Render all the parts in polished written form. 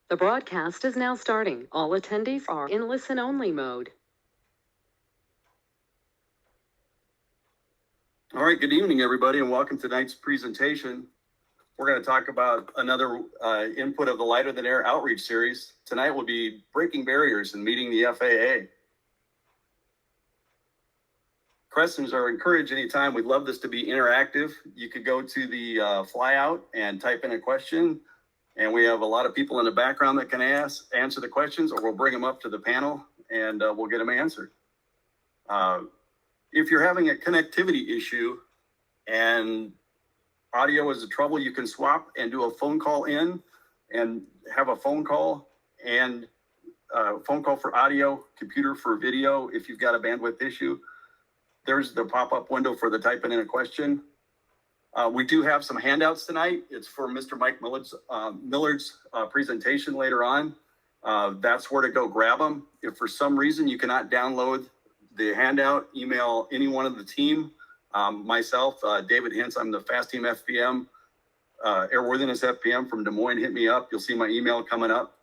The broadcast is now starting. All attendees are in listen-only mode. All right, good evening, everybody, and welcome to tonight's presentation. We're going to talk about another input of the Lighter Than Air outreach series. Tonight will be breaking barriers and meeting the FAA. Questions are encouraged anytime. We'd love this to be interactive. You could go to the flyout and type in a question, and we have a lot of people in the background that can answer the questions, or we'll bring them up to the panel and we'll get them answered. If you're having a connectivity issue and audio is a trouble, you can swap and do a phone call in and have a phone call and phone call for audio, computer for video if you've got a bandwidth issue. There's the pop-up window for the typing in a question. We do have some handouts tonight. It's for Mr. Mike Millard's presentation later on. That's where to go grab them. If for some reason you cannot download the handout, email any one of the team. Myself, David Hintz, I'm the Fast Team FPM, Airworthiness FPM from Des Moines. Hit me up. You'll see my email coming up.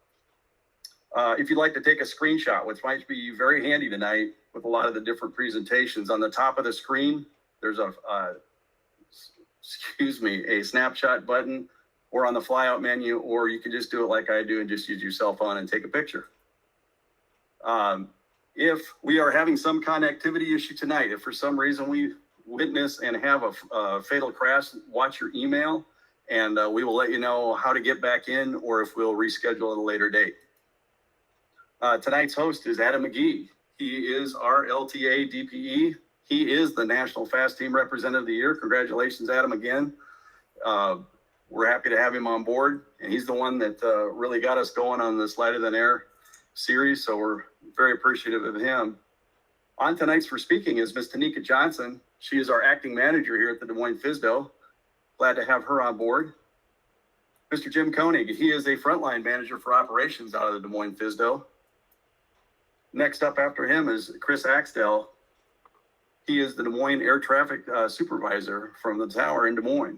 If you'd like to take a screenshot, which might be very handy tonight with a lot of the different presentations, on the top of the screen, there's a snapshot button, or on the flyout menu, or you can just do it like I do and just use your cell phone and take a picture. If we are having some connectivity issue tonight, if for some reason we witness and have a fatal crash, watch your email, and we will let you know how to get back in, or if we'll reschedule at a later date. Tonight's host is Adam McGee. He is our LTA DPE. He is the National Fast Team Representative of the Year. Congratulations, Adam, again. We're happy to have him on board, and he's the one that really got us going on this Lighter Than Air series, so we're very appreciative of him. On tonight's for speaking is Ms. Tanika Johnson. She is our acting manager here at the Des Moines FSDO. Glad to have her on board. Mr. Jim Koenig, he is a frontline manager for operations out of the Des Moines FSDO. Next up after him is Chris Axtell. He is the Des Moines Air Traffic Supervisor from the tower in Des Moines.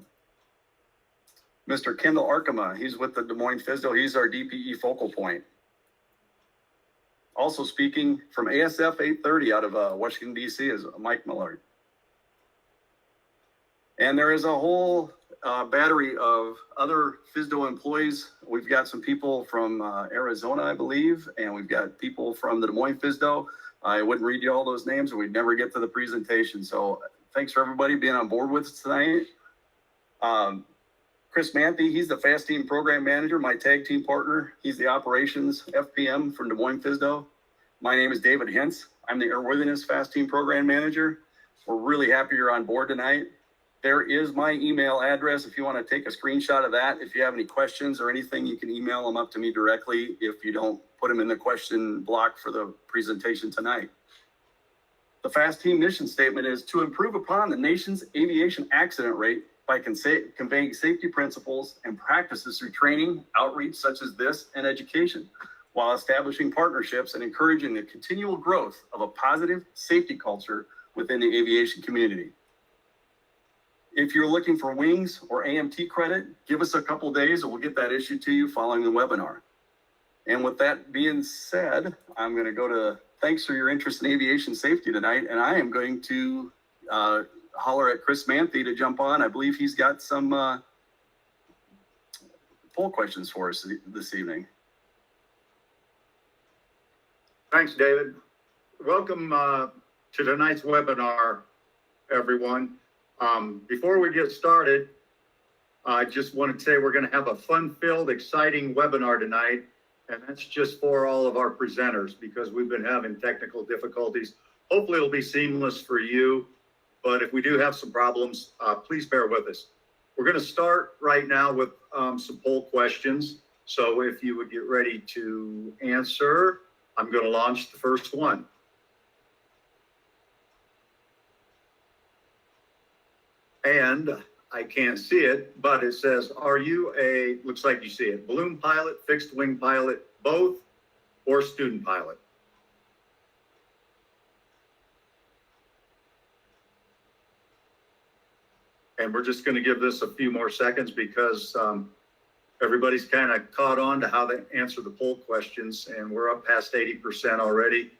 Mr. Kendall Arkema, he's with the Des Moines FSDO. He's our DPE focal point. Also speaking from ASF 830 out of Washington, D.C. is Mike Millard. And there is a whole battery of other FSDO employees. We've got some people from Arizona, I believe, and we've got people from the Des Moines FSDO. I wouldn't read you all those names, or we'd never get to the presentation. So thanks for everybody being on board with us tonight. Chris Manthe, he's the Fast Team Program Manager, my tag team partner. He's the Operations FPM from Des Moines FSDO. My name is David Hintz. I'm the Airworthiness Fast Team Program Manager. We're really happy you're on board tonight. There is my email address if you want to take a screenshot of that. If you have any questions or anything, you can email them up to me directly if you don't put them in the question block for the presentation tonight. The Fast Team mission statement is to improve upon the nation's aviation accident rate by conveying safety principles and practices through training, outreach such as this, and education, while establishing partnerships and encouraging the continual growth of a positive safety culture within the aviation community. If you're looking for wings or AMT credit, give us a couple days and we'll get that issued to you following the webinar. And with that being said, I'm going to go to thanks for your interest in aviation safety tonight, and I am going to holler at Chris Manthe to jump on. I believe he's got some poll questions for us this evening. Thanks, David. Welcome to tonight's webinar, everyone. Before we get started, I just want to say we're going to have a fun-filled, exciting webinar tonight, and that's just for all of our presenters because we've been having technical difficulties. Hopefully it'll be seamless for you, but if we do have some problems, please bear with us. We're going to start right now with some poll questions. So if you would get ready to answer, I'm going to launch the first one. And I can't see it, but it says, are you looks like you see it, balloon pilot, fixed wing pilot, both, or student pilot? And we're just going to give this a few more seconds because everybody's kind of caught on to how they answer the poll questions, and we're up past 80% already.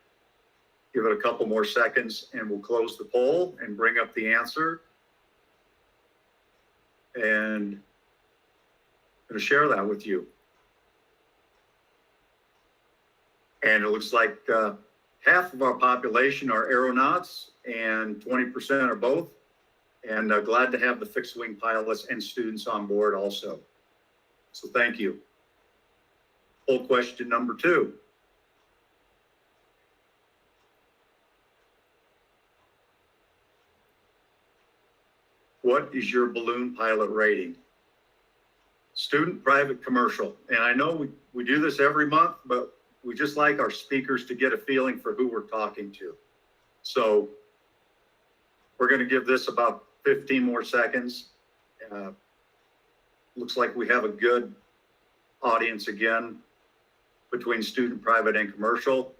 Give it a couple more seconds and we'll close the poll and bring up the answer. And I'm going to share that with you. And it looks like half of our population are aeronauts and 20% are both. And glad to have the fixed wing pilots and students on board also. So thank you. Poll question number 2. What is your balloon pilot rating? Student, private, commercial. And I know we do this every month, but we just like our speakers to get a feeling for who we're talking to. So we're going to give this about 15 more seconds. Looks like we have a good audience again between student, private, and commercial.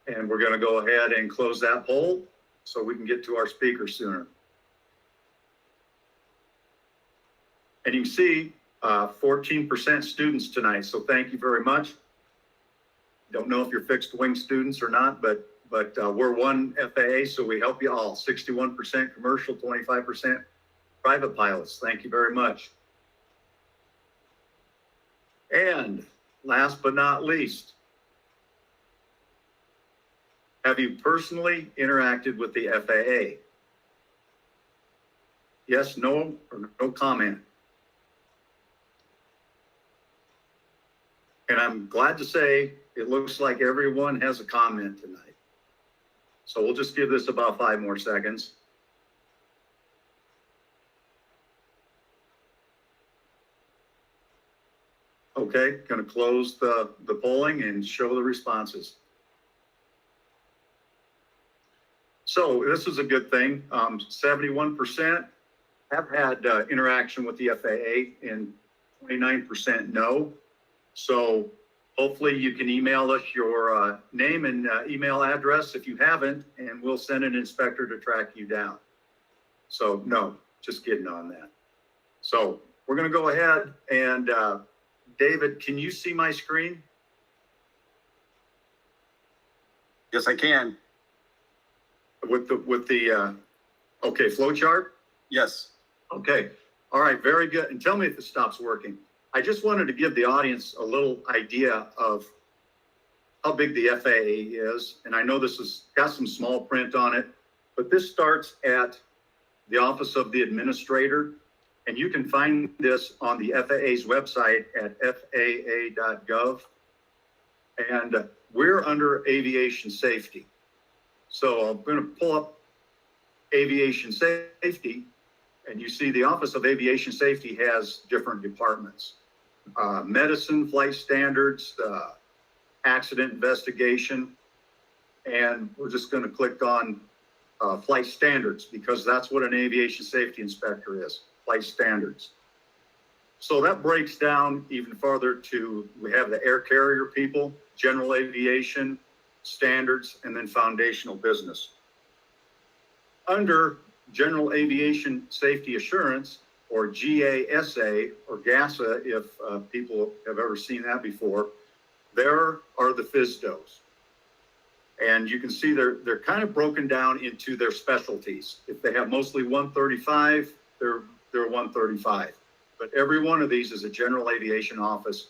And we're going to go ahead and close that poll so we can get to our speakers sooner. And you can see 14% students tonight. So thank you very much. Don't know if you're fixed wing students or not, but we're one FAA, so we help you all. 61% commercial, 25% private pilots. Thank you very much. And last but not least, have you personally interacted with the FAA? Yes, no, or no comment. And I'm glad to say it looks like everyone has a comment tonight. So we'll just give this about 5 more seconds. Okay, going to close the polling and show the responses. So this is a good thing. 71% have had interaction with the FAA and 29% no. So hopefully you can email us your name and email address if you haven't, and we'll send an inspector to track you down. So no, just kidding on that. So we're going to go ahead and David, can you see my screen? Yes, I can. With the okay, flow chart? Yes. Okay. All right, very good. And tell me if it stops working. I just wanted to give the audience a little idea of how big the FAA is. And I know this has got some small print on it, but this starts at the Office of the Administrator. And you can find this on the FAA's website at faa.gov. And we're under aviation safety. So I'm going to pull up aviation safety, and you see the Office of Aviation Safety has different departments. Medicine, flight standards, accident investigation, and we're just going to click on flight standards because that's what an aviation safety inspector is, flight standards. So that breaks down even further to, we have the air carrier people, general aviation, standards, and then foundational business. Under General Aviation Safety Assurance, or GASA, or GASA, if people have ever seen that before, there are the FSDOs. And you can see they're kind of broken down into their specialties. If they have mostly 135, they're 135. But every one of these is a general aviation office,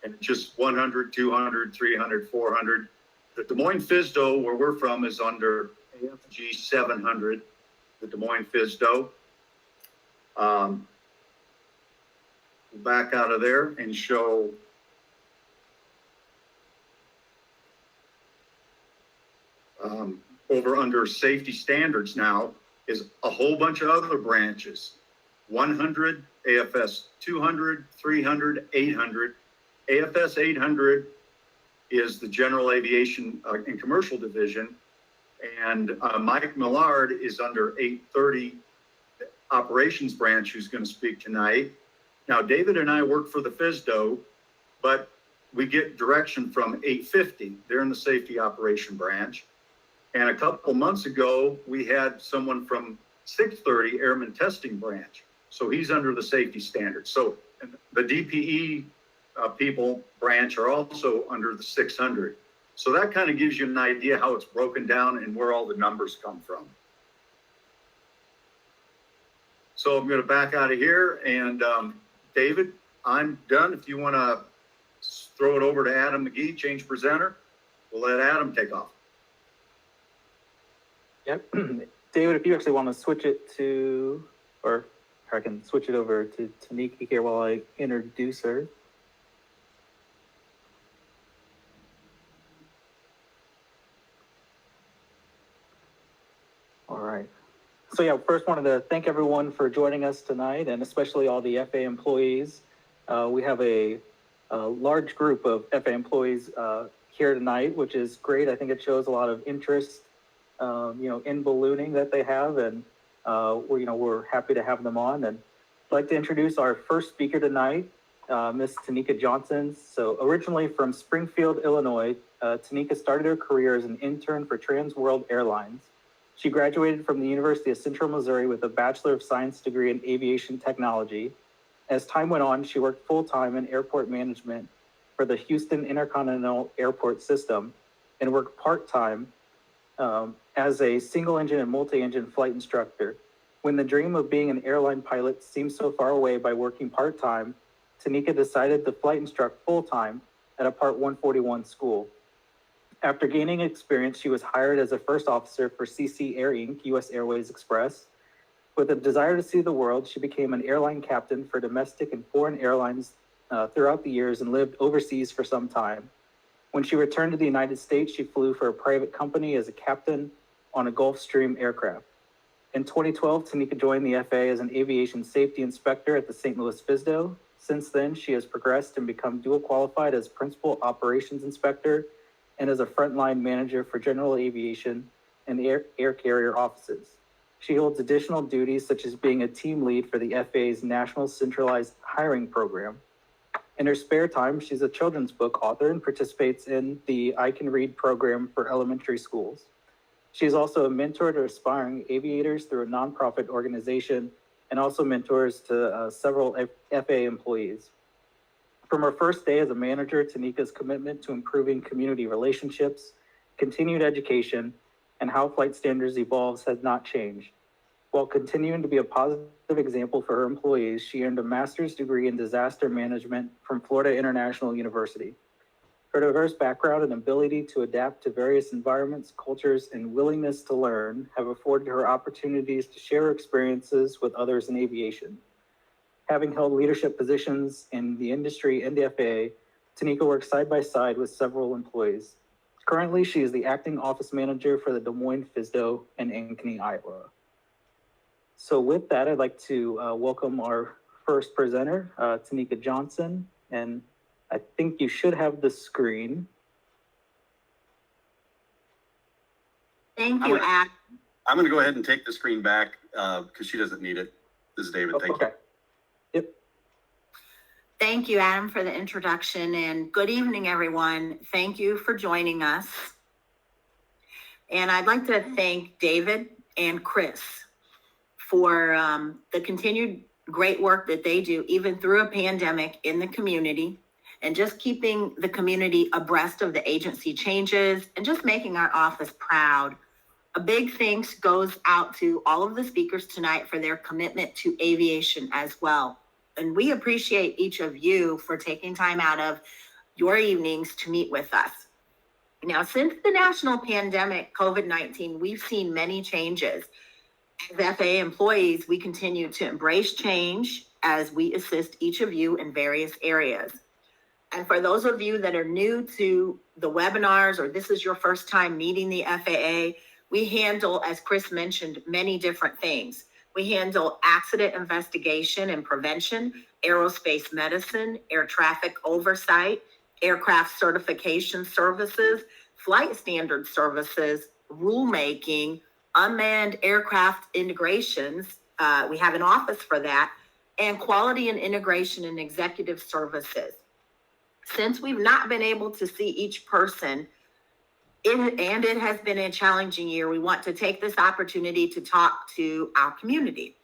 and just 100, 200, 300, 400. The Des Moines FSDO, where we're from, is under AFG 700, the Des Moines FSDO. Back out of there and show over under safety standards now is a whole bunch of other branches. 100, AFS 200, 300, 800. AFS 800 is the General Aviation and Commercial Division, and Mike Millard is under 830 Operations Branch, who's going to speak tonight. Now, David and I work for the FSDO, but we get direction from 850. They're in the Safety Operation Branch. And a couple months ago, we had someone from 630 Airman Testing Branch. So he's under the safety standards. So And the DPE people branch are also under the 600. So that kind of gives you an idea how it's broken down and where all the numbers come from. So I'm going to back out of here. And David, I'm done. If you want to throw it over to Adam McGee, change presenter, we'll let Adam take off. Yep. David, if you actually want to switch it to, or I can switch it over to Tanika here while I introduce her. All right. So yeah, first wanted to thank everyone for joining us tonight, and especially all the FAA employees. We have a large group of FAA employees here tonight, which is great. I think it shows a lot of interest, in ballooning that they have, and we're happy to have them on. And I'd like to introduce our first speaker tonight, Miss Tanika Johnson. So originally from Springfield, Illinois, Tanika started her career as an intern for Trans World Airlines. She graduated from the University of Central Missouri with a Bachelor of Science degree in Aviation Technology. As time went on, she worked full-time in airport management for the Houston Intercontinental Airport System and worked part-time as a single-engine and multi-engine flight instructor. When the dream of being an airline pilot seemed so far away by working part-time, Tanika decided to flight instruct full-time at a Part 141 school. After gaining experience, she was hired as a first officer for CC Air Inc., U.S. Airways Express. With a desire to see the world, she became an airline captain for domestic and foreign airlines throughout the years and lived overseas for some time. When she returned to the United States, she flew for a private company as a captain on a Gulfstream aircraft. In 2012, Tanika joined the FAA as an aviation safety inspector at the St. Louis FSDO. Since then, she has progressed and become dual qualified as principal operations inspector and as a frontline manager for general aviation and air carrier offices. She holds additional duties such as being a team lead for the FAA's National Centralized Hiring Program. In her spare time, she's a children's book author and participates in the I Can Read program for elementary schools. She is also a mentor to aspiring aviators through a nonprofit organization and also mentors to several FAA employees. From her first day as a manager, Tanika's commitment to improving community relationships, continued education, and how flight standards evolves has not changed. While continuing to be a positive example for her employees, she earned a master's degree in disaster management from Florida International University. Her diverse background and ability to adapt to various environments, cultures, and willingness to learn have afforded her opportunities to share her experiences with others in aviation. Having held leadership positions in the industry and the FAA, Tanika works side by side with several employees. Currently, she is the acting office manager for the Des Moines FSDO in Ankeny, Iowa. So with that, I'd like to welcome our first presenter, Tanika Johnson, and I think you should have the screen. Thank you, Adam. I'm going to go ahead and take the screen back because she doesn't need it. This is David. Thank you. Yep. Thank you, Adam, for the introduction, and good evening, everyone. Thank you for joining us. And I'd like to thank David and Chris for the continued great work that they do, even through a pandemic in the community, and just keeping the community abreast of the agency changes and just making our office proud. A big thanks goes out to all of the speakers tonight for their commitment to aviation as well. And we appreciate each of you for taking time out of your evenings to meet with us. Now, since the national pandemic, COVID-19, we've seen many changes. As FAA employees, we continue to embrace change as we assist each of you in various areas. And for those of you that are new to the webinars, or this is your first time meeting the FAA, we handle, as Chris mentioned, many different things. We handle accident investigation and prevention, aerospace medicine, air traffic oversight, aircraft certification services, flight standard services, rulemaking, unmanned aircraft integrations. We have an office for that, and quality and integration and executive services. Since we've not been able to see each person, and it has been a challenging year, we want to take this opportunity to talk to our community.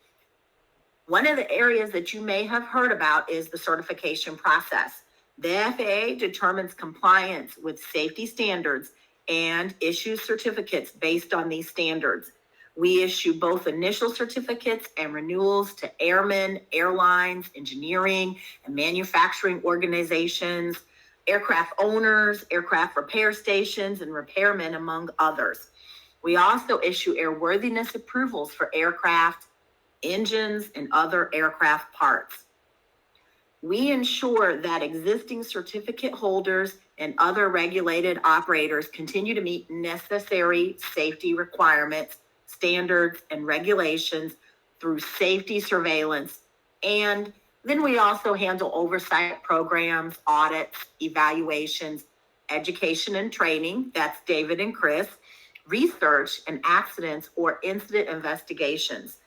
One of the areas that you may have heard about is the certification process. The FAA determines compliance with safety standards and issues certificates based on these standards. We issue both initial certificates and renewals to airmen, airlines, engineering, and manufacturing organizations, aircraft owners, aircraft repair stations, and repairmen, among others. We also issue airworthiness approvals for aircraft, engines, and other aircraft parts. We ensure that existing certificate holders and other regulated operators continue to meet necessary safety requirements, standards, and regulations through safety surveillance. And then we also handle oversight programs, audits, evaluations, education and training, that's David and Chris, research and accidents or incident investigations.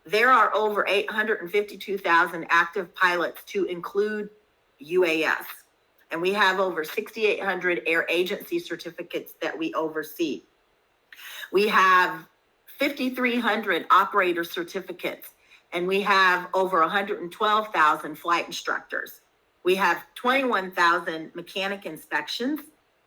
There are over 852,000 active pilots to include UAS, and we have over 6,800 air agency certificates that we oversee. We have 5,300 operator certificates, and we have over 112,000 flight instructors. We have 21,000 mechanic inspections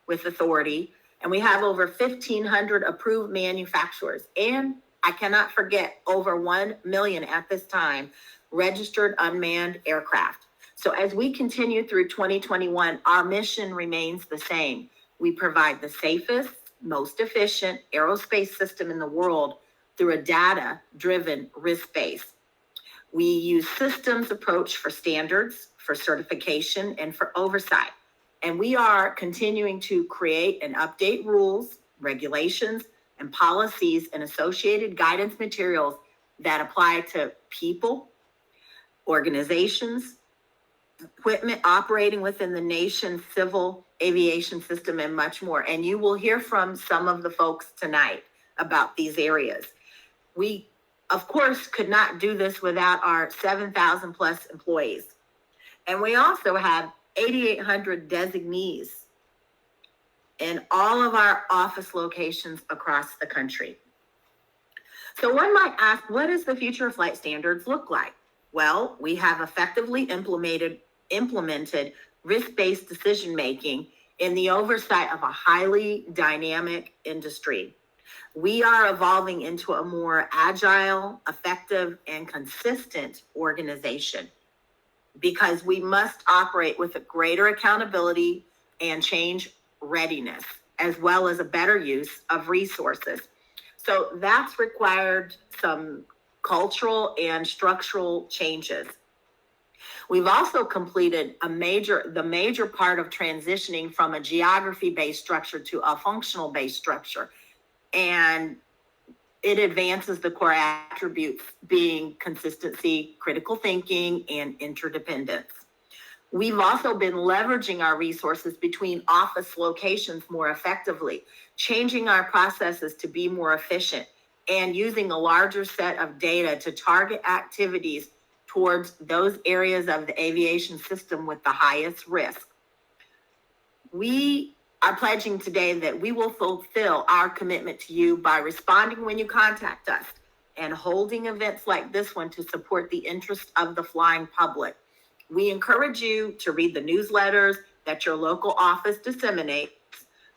with authority, and we have over 1,500 approved manufacturers. And I cannot forget over 1 million at this time registered unmanned aircraft. So as we continue through 2021, our mission remains the same. We provide the safest, most efficient aerospace system in the world through a data-driven risk base. We use systems approach for standards, for certification, and for oversight. And we are continuing to create and update rules, regulations, and policies and associated guidance materials that apply to people, organizations, equipment operating within the nation's civil aviation system, and much more. And you will hear from some of the folks tonight about these areas. We, of course, could not do this without our 7,000 plus employees. And we also have 8,800 designees in all of our office locations across the country. So one might ask, what does the future of flight standards look like? Well, we have effectively implemented risk-based decision-making in the oversight of a highly dynamic industry. We are evolving into a more agile, effective, and consistent organization because we must operate with a greater accountability and change readiness, as well as a better use of resources. So that's required some cultural and structural changes. We've also completed the major part of transitioning from a geography-based structure to a functional-based structure. And it advances the core attributes being consistency, critical thinking, and interdependence. We've also been leveraging our resources between office locations more effectively, changing our processes to be more efficient, and using a larger set of data to target activities towards those areas of the aviation system with the highest risk. We are pledging today that we will fulfill our commitment to you by responding when you contact us and holding events like this one to support the interest of the flying public. We encourage you to read the newsletters that your local office disseminates,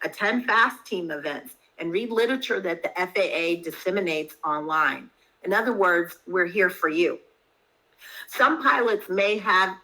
attend FAST team events, and read literature that the FAA disseminates online. In other words, we're here for you. Some pilots may have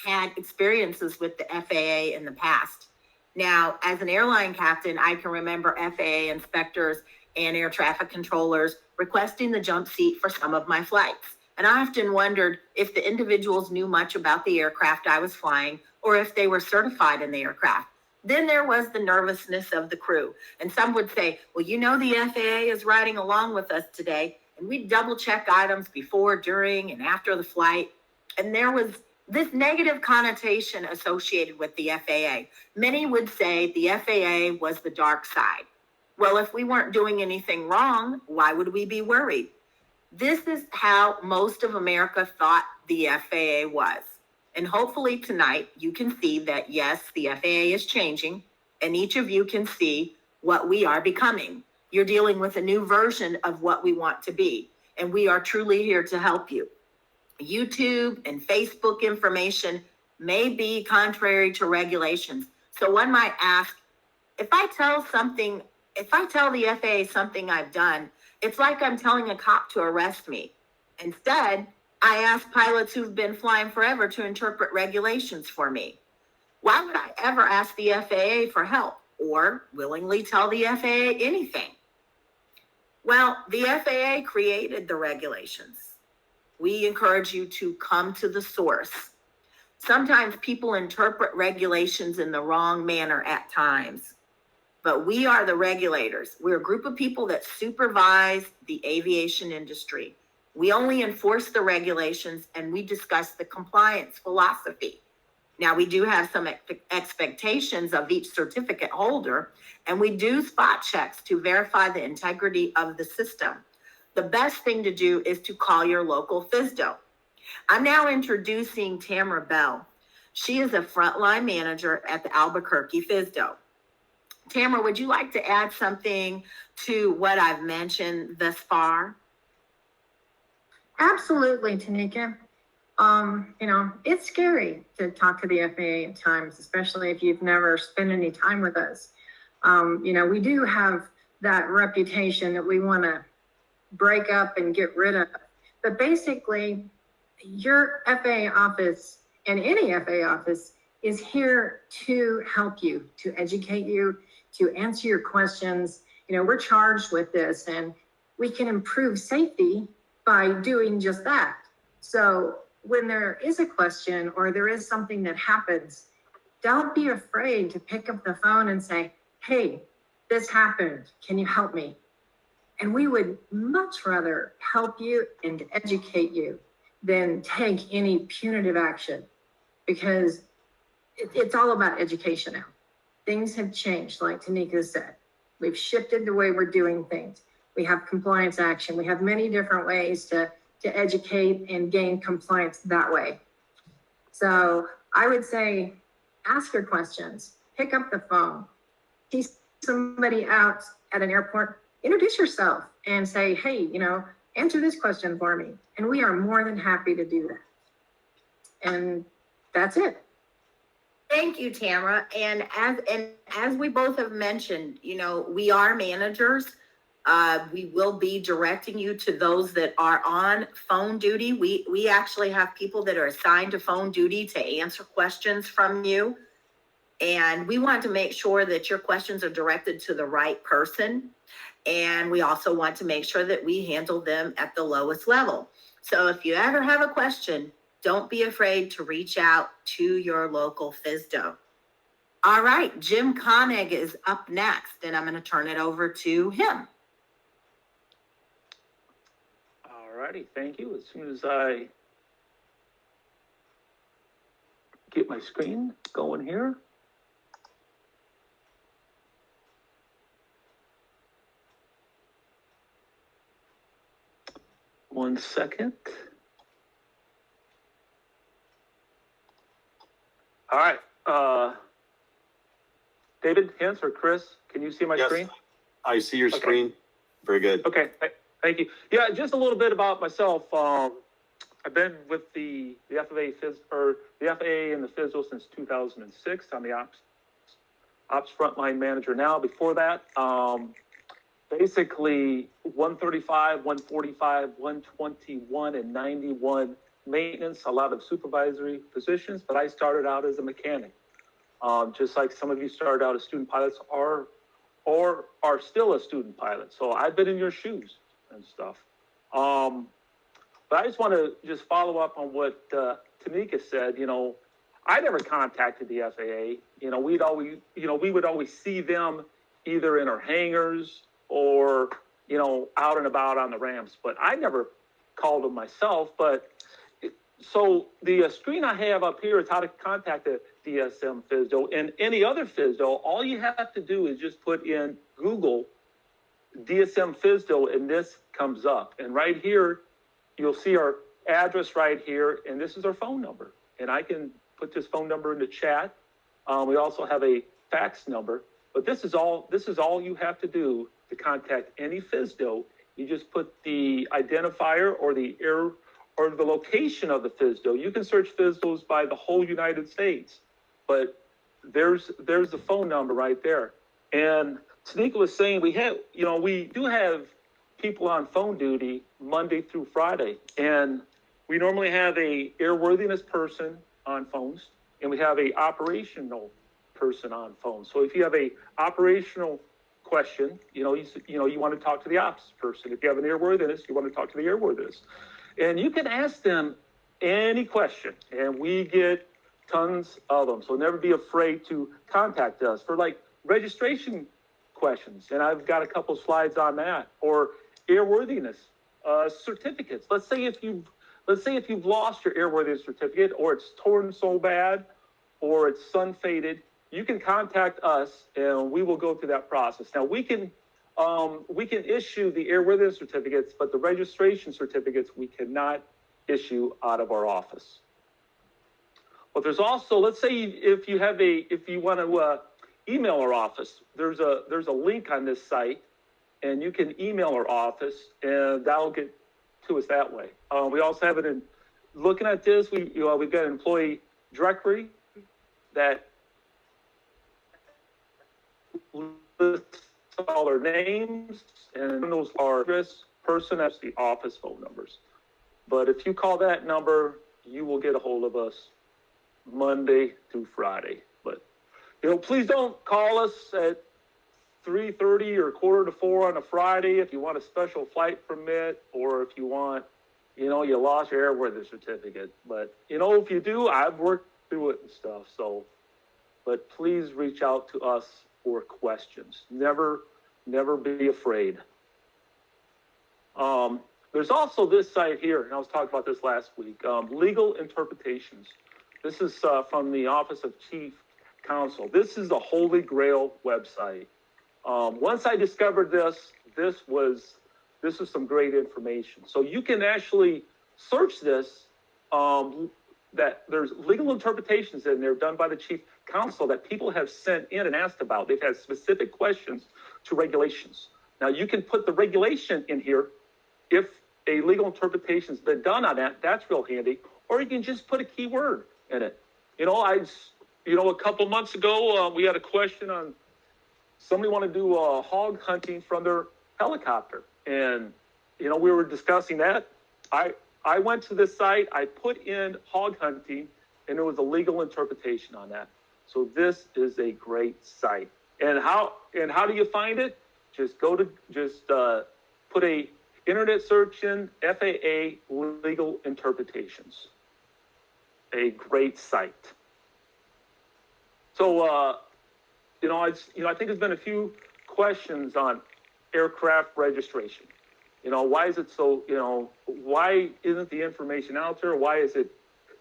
had experiences with the FAA in the past. Now, as an airline captain, I can remember FAA inspectors and air traffic controllers requesting the jump seat for some of my flights. And I often wondered if the individuals knew much about the aircraft I was flying or if they were certified in the aircraft. Then there was the nervousness of the crew. And some would say, well, you know, the FAA is riding along with us today. And we double check items before, during, and after the flight. And there was this negative connotation associated with the FAA. Many would say the FAA was the dark side. Well, if we weren't doing anything wrong, why would we be worried? This is how most of America thought the FAA was. And hopefully tonight you can see that, yes, the FAA is changing, and each of you can see what we are becoming. You're dealing with a new version of what we want to be, and we are truly here to help you. YouTube and Facebook information may be contrary to regulations. So one might ask, if I tell the FAA something I've done, it's like I'm telling a cop to arrest me. Instead, I ask pilots who've been flying forever to interpret regulations for me. Why would I ever ask the FAA for help or willingly tell the FAA anything? Well, the FAA created the regulations. We encourage you to come to the source. Sometimes people interpret regulations in the wrong manner at times, but we are the regulators. We're a group of people that supervise the aviation industry. We only enforce the regulations and we discuss the compliance philosophy. Now, we do have some expectations of each certificate holder, and we do spot checks to verify the integrity of the system. The best thing to do is to call your local FSDO. I'm now introducing Tamara Bell. She is a frontline manager at the Albuquerque FSDO. Tamara, would you like to add something to what I've mentioned thus far? Absolutely, Tanika. It's scary to talk to the FAA at times, especially if you've never spent any time with us. We do have that reputation that we want to break up and get rid of. But basically, your FAA office and any FAA office is here to help you, to educate you, to answer your questions. We're charged with this, and we can improve safety by doing just that. So when there is a question or there is something that happens, don't be afraid to pick up the phone and say, hey, this happened. Can you help me? And we would much rather help you and educate you than take any punitive action, because it's all about education now. Things have changed, like Tanika said. We've shifted the way we're doing things. We have compliance action. We have many different ways to educate and gain compliance that way. So I would say, ask your questions, pick up the phone, see somebody out at an airport, introduce yourself and say, hey, answer this question for me. And we are more than happy to do that. And that's it. Thank you, Tamara. And as we both have mentioned, we are managers. We will be directing you to those that are on phone duty. We actually have people that are assigned to phone duty to answer questions from you. And we want to make sure that your questions are directed to the right person. And we also want to make sure that we handle them at the lowest level. So if you ever have a question, don't be afraid to reach out to your local FSDO. All right, Jim Koenig is up next, and I'm going to turn it over to him. All righty, thank you. As soon as I get my screen going here. One second. All right, David, Hintz, or Chris, can you see my screen? I see your screen. Very good. Okay, thank you. Yeah, just a little bit about myself. I've been with the FAA and the FSDO since 2006. I'm the ops frontline manager now. Before that, basically 135, 145, 121, and 91 maintenance, a lot of supervisory positions, but I started out as a mechanic. Just like some of you started out as student pilots or are still a student pilot. So I've been in your shoes and stuff. But I just want to just follow up on what Tanika said. I never contacted the FAA. We would always see them either in our hangars or, out and about on the ramps, but I never called them myself. But so the screen I have up here is how to contact the DSM FSDO. And any other FSDO, all you have to do is just put in Google DSM FSDO, and this comes up. And right here, you'll see our address right here, and this is our phone number. And I can put this phone number in the chat. We also have a fax number, but this is all you have to do to contact any FSDO. You just put the identifier or the or the location of the FSDO. You can search FSDOs by the whole United States, but there's the phone number right there. And Tanika was saying we do have people on phone duty Monday through Friday, and we normally have a airworthiness person on phones, and we have a operational person on phone. So if you have a operational question, you want to talk to the ops person. If you have an airworthiness, you want to talk to the airworthiness, and you can ask them any question, and we get tons of them. So never be afraid to contact us for like registration questions, and I've got a couple slides on that, or airworthiness certificates. Let's say if you've lost your airworthiness certificate, or it's torn so bad, or it's sun faded, you can contact us, and we will go through that process. Now we can issue the airworthiness certificates, but the registration certificates we cannot issue out of our office. But there's also, let's say if you want to email our office, there's a link on this site, and you can email our office, and that'll get to us that way. We also have it in, looking at this, we've got an employee directory that lists all their names, and those are address, person, that's the office phone numbers. But if you call that number, you will get a hold of us Monday through Friday. But please don't call us at 3:30 or 3:45 on a Friday if you want a special flight permit, or if you want, you lost your airworthiness certificate. But if you do, I've worked through it and stuff. So, but please reach out to us for questions. Never be afraid. There's also this site here, and I was talking about this last week, legal interpretations. This is from the Office of Chief Counsel. This is the Holy Grail website. Once I discovered this was some great information. So you can actually search this, that there's legal interpretations in there done by the Chief Counsel that people have sent in and asked about. They've had specific questions to regulations. Now you can put the regulation in here if a legal interpretation's been done on that. That's real handy. Or you can just put a keyword in it. A couple months ago, we had a question on somebody wanted to do hog hunting from their helicopter. And, we were discussing that. I went to this site, I put in hog hunting, and there was a legal interpretation on that. So this is a great site. And how do you find it? Just put a internet search in FAA legal interpretations. A great site. So, I think there's been a few questions on aircraft registration. Why is it so, why isn't the information out there? Why is it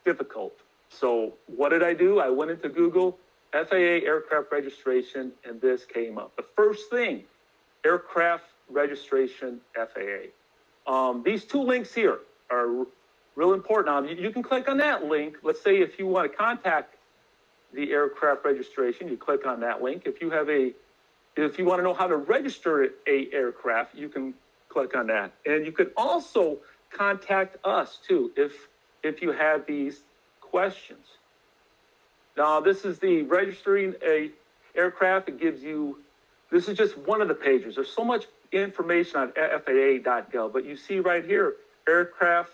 difficult? So what did I do? I went into Google, FAA aircraft registration, and this came up. The first thing, aircraft registration FAA. These two links here are real important. Now, you can click on that link. Let's say if you want to contact the aircraft registration, you click on that link. If you want to know how to register a aircraft, you can click on that. And you can also contact us too if you have these questions. Now, this is the registering a aircraft. It gives you, this is just one of the pages. There's so much information on FAA.gov, but you see right here, aircraft,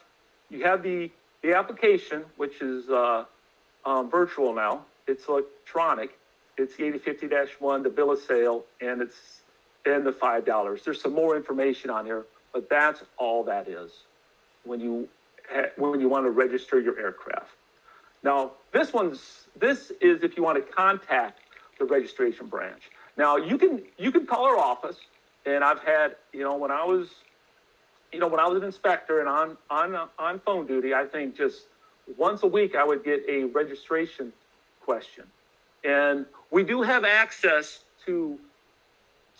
you have the application, which is virtual now. It's electronic. It's the 8050-1, the bill of sale, and the $5. There's some more information on here, but that's all that is when you want to register your aircraft. Now, this is if you want to contact the registration branch. Now, you can call our office, and I've had, when I was an inspector and on phone duty, I think just once a week I would get a registration question. And we do have access to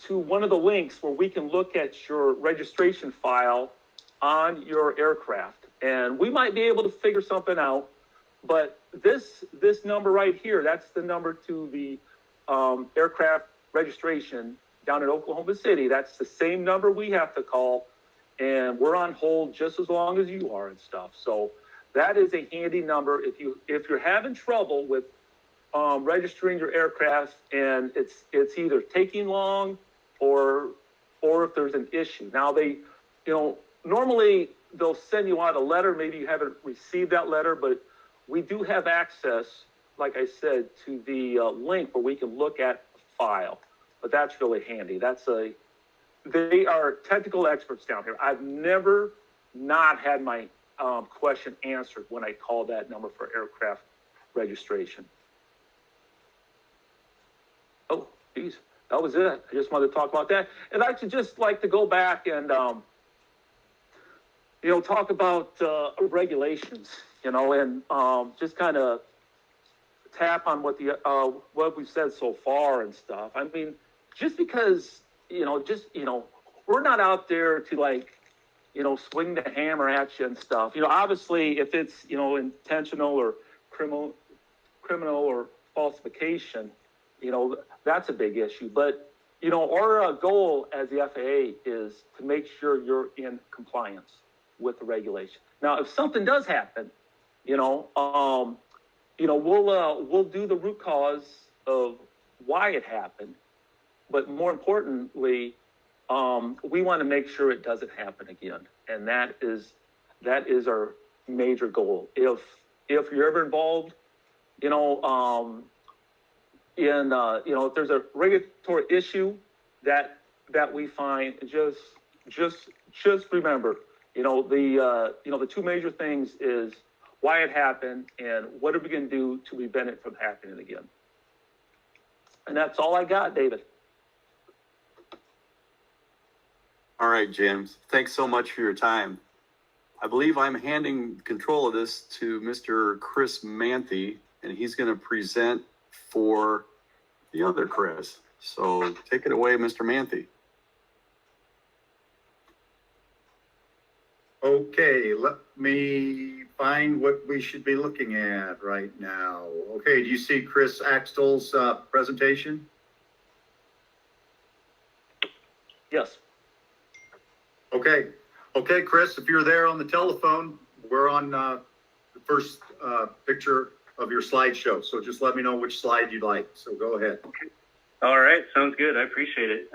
one of the links where we can look at your registration file on your aircraft. And we might be able to figure something out, but this number right here, that's the number to the aircraft registration down in Oklahoma City. That's the same number we have to call and we're on hold just as long as you are and stuff. So that is a handy number. If you're having trouble with registering your aircraft and it's either taking long or if there's an issue. Now normally they'll send you out a letter. Maybe you haven't received that letter, but we do have access, like I said, to the link where we can look at the file. But that's really handy. They are technical experts down here. I've never not had my question answered when I called that number for aircraft registration. Oh, geez, that was it. I just wanted to talk about that. And I should just like to go back and, talk about regulations, and just kind of tap on what we've said so far and stuff. I mean, just because, we're not out there to swing the hammer at you and stuff. Obviously, if it's, intentional or criminal or falsification, that's a big issue. But, our goal as the FAA is to make sure you're in compliance with the regulation. Now, if something does happen, we'll do the root cause of why it happened. But more importantly, we want to make sure it doesn't happen again. And that is our major goal. If you're ever involved, if there's a regulatory issue that we find, just remember, the two major things is why it happened and what are we going to do to prevent it from happening again. And that's all I got, David. All right, James. Thanks so much for your time. I believe I'm handing control of this to Mr. Chris Manthe, and he's going to present for the other Chris. So take it away, Mr. Manthe. Okay, let me find what we should be looking at right now. Okay, do you see Chris Axtell's presentation? Yes. Okay, Chris, if you're there on the telephone, we're on the first picture of your slideshow. So just let me know which slide you'd like. So go ahead. Okay. All right, sounds good. I appreciate it.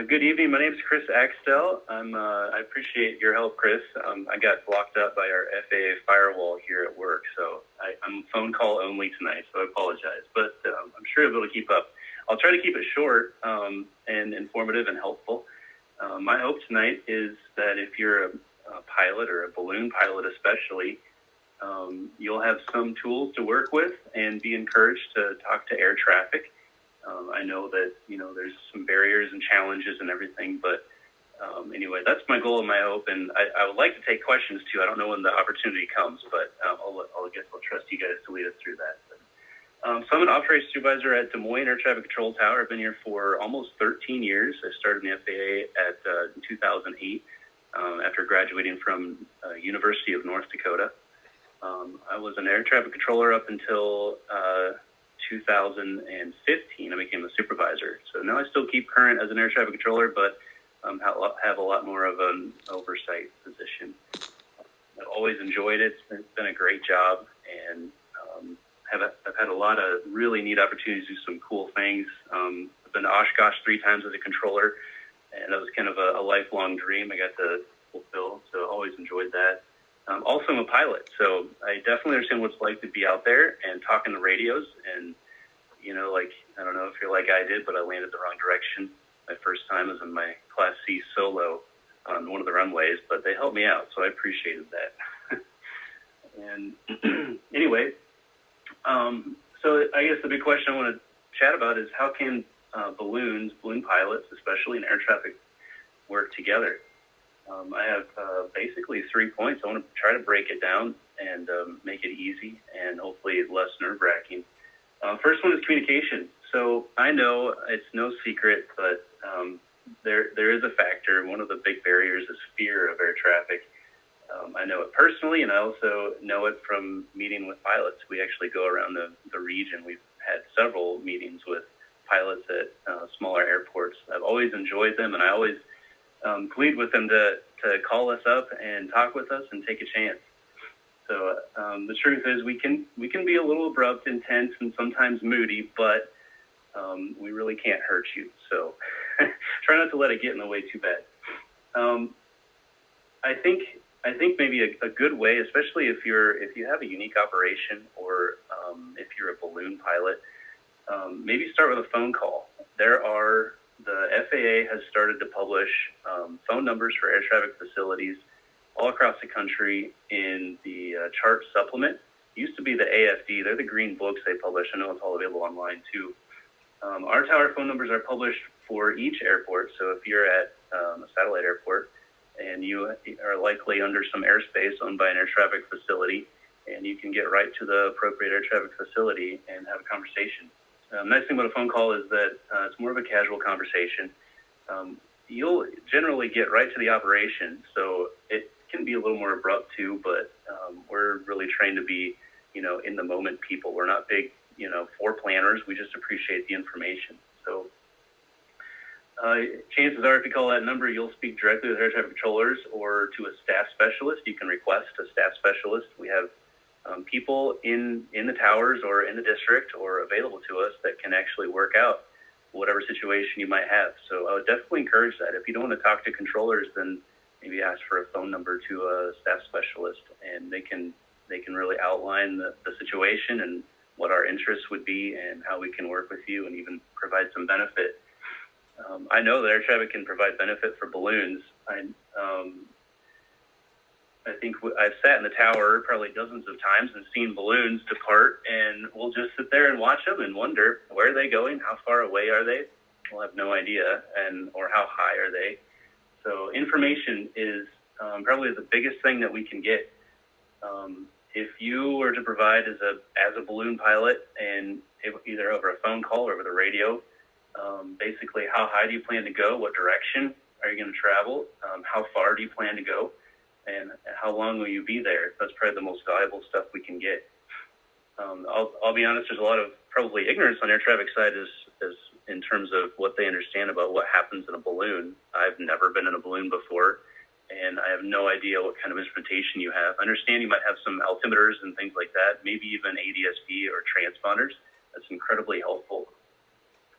Good evening. My name is Chris Axtell. I appreciate your help, Chris. I got blocked up by our FAA firewall here at work, so I'm phone call only tonight, so I apologize. But I'm sure I'll be able to keep up. I'll try to keep it short and informative and helpful. My hope tonight is that if you're a pilot or a balloon pilot especially, you'll have some tools to work with and be encouraged to talk to air traffic. I know that, there's some barriers and challenges and everything, but anyway, that's my goal and my hope. And I would like to take questions too. I don't know when the opportunity comes, but I'll trust you guys to lead us through that. So I'm an operations supervisor at Des Moines Air Traffic Control Tower. I've been here for almost 13 years. I started in the FAA in 2008 after graduating from University of North Dakota. I was an air traffic controller up until 2015. I became a supervisor. So now I still keep current as an air traffic controller, but have a lot more of an oversight position. I've always enjoyed it. It's been a great job, and I've had a lot of really neat opportunities to do some cool things. I've been to Oshkosh 3 times as a controller, and that was kind of a lifelong dream I got to fulfill. So always enjoyed that. Also, I'm a pilot, so I definitely understand what it's like to be out there and talking the radios. And, I don't know if you're like I did, but I landed the wrong direction. My first time was in my Class C solo on one of the runways, but they helped me out, so I appreciated that. And anyway, so I guess the big question I want to chat about is how can balloon pilots, especially in air traffic, work together? I have basically 3 points. I want to try to break it down and make it easy and hopefully less nerve-wracking. First one is communication. So I know it's no secret, but there is a factor. One of the big barriers is fear of air traffic. I know it personally, and I also know it from meeting with pilots. We actually go around the region. We've had several meetings with pilots at smaller airports. I've always enjoyed them, and I always plead with them to call us up and talk with us and take a chance. So the truth is we can be a little abrupt, intense, and sometimes moody, but we really can't hurt you. So try not to let it get in the way too bad. I think maybe a good way, especially if you have a unique operation or if you're a balloon pilot, maybe start with a phone call. The FAA has started to publish phone numbers for air traffic facilities all across the country in the chart supplement. It used to be the AFD. They're the green books they publish. I know it's all available online too. Our tower phone numbers are published for each airport. So if you're at a satellite airport and you are likely under some airspace owned by an air traffic facility, and you can get right to the appropriate air traffic facility and have a conversation. Nice thing about a phone call is that it's more of a casual conversation. You'll generally get right to the operation, so it can be a little more abrupt too, but we're really trained to be, in the moment people. We're not big, foreplanners. We just appreciate the information. So chances are if you call that number, you'll speak directly with air traffic controllers or to a staff specialist. You can request a staff specialist. We have people in the towers or in the district or available to us that can actually work out whatever situation you might have. So I would definitely encourage that. If you don't want to talk to controllers, then maybe ask for a phone number to a staff specialist, and they can really outline the situation and what our interests would be and how we can work with you and even provide some benefit. I know that air traffic can provide benefit for balloons. I think I've sat in the tower probably dozens of times and seen balloons depart, and we'll just sit there and watch them and wonder, where are they going? How far away are they? We'll have no idea, or how high are they? So information is probably the biggest thing that we can get. If you were to provide as a balloon pilot, and either over a phone call or over the radio, basically how high do you plan to go? What direction are you going to travel? How far do you plan to go? And how long will you be there? That's probably the most valuable stuff we can get. I'll be honest, there's a lot of probably ignorance on air traffic side as in terms of what they understand about what happens in a balloon. I've never been in a balloon before, and I have no idea what kind of instrumentation you have. I understand you might have some altimeters and things like that, maybe even ADS-B or transponders. That's incredibly helpful.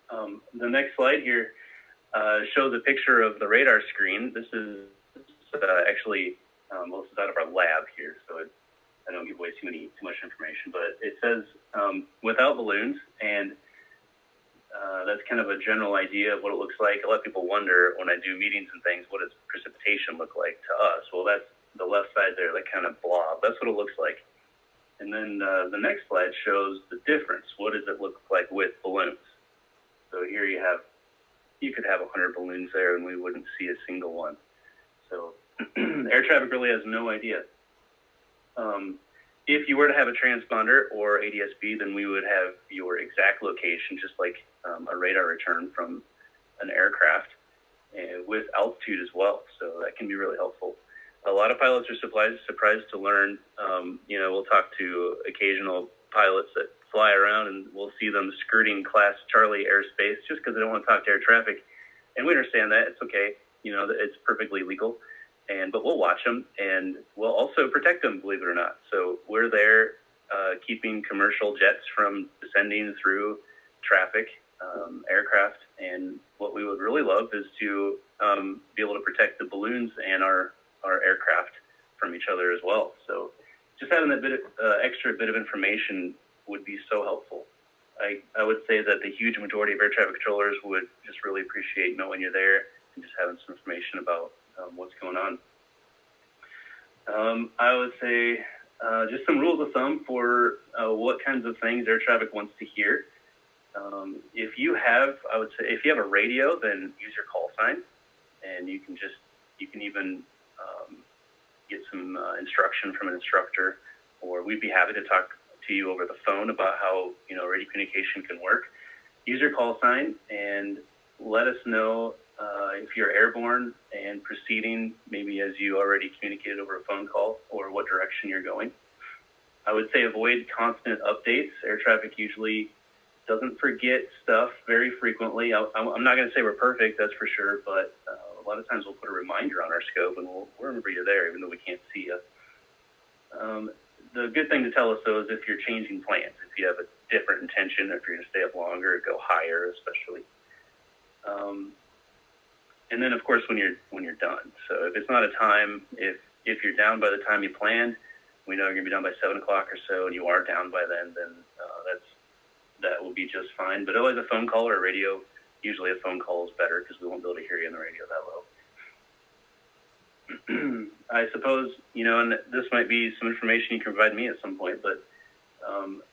The next slide here shows a picture of the radar screen. This is actually this is out of our lab here, so I don't give away too much information, but it says without balloons, and that's kind of a general idea of what it looks like. A lot of people wonder when I do meetings and things, what does precipitation look like to us? Well, that's the left side there, that kind of blob. That's what it looks like. And then the next slide shows the difference. What does it look like with balloons? So here you could have 100 balloons there and we wouldn't see a single one. So air traffic really has no idea. If you were to have a transponder or ADS-B, then we would have your exact location, just like a radar return from an aircraft, with altitude as well. So that can be really helpful. A lot of pilots are surprised to learn. We'll talk to occasional pilots that fly around, and we'll see them skirting Class Charlie airspace just because they don't want to talk to air traffic. And we understand that. It's okay. It's perfectly legal. But we'll watch them, and we'll also protect them, believe it or not. So we're there keeping commercial jets from descending through traffic, aircraft. And what we would really love is to be able to protect the balloons and our aircraft from each other as well. So just having that extra bit of information would be so helpful. I would say that the huge majority of air traffic controllers would just really appreciate knowing you're there and just having some information about what's going on. I would say just some rules of thumb for what kinds of things air traffic wants to hear. If you have a radio, then use your call sign, and you can even get some instruction from an instructor, or we'd be happy to talk to you over the phone about how radio communication can work. Use your call sign and let us know if you're airborne and proceeding, maybe as you already communicated over a phone call, or what direction you're going. I would say avoid constant updates. Air traffic usually doesn't forget stuff very frequently. I'm not going to say we're perfect, that's for sure, but a lot of times we'll put a reminder on our scope and we'll remember you're there even though we can't see you. The good thing to tell us though is if you're changing plans, if you have a different intention, or if you're going to stay up longer, go higher especially. And then of course when you're done. So if it's not a time, if you're down by the time you planned, we know you're gonna be done by 7 o'clock or so, and you are down by then that will be just fine. But always a phone call or a radio. Usually a phone call is better because we won't be able to hear you on the radio that low. I suppose, and this might be some information you can provide me at some point, but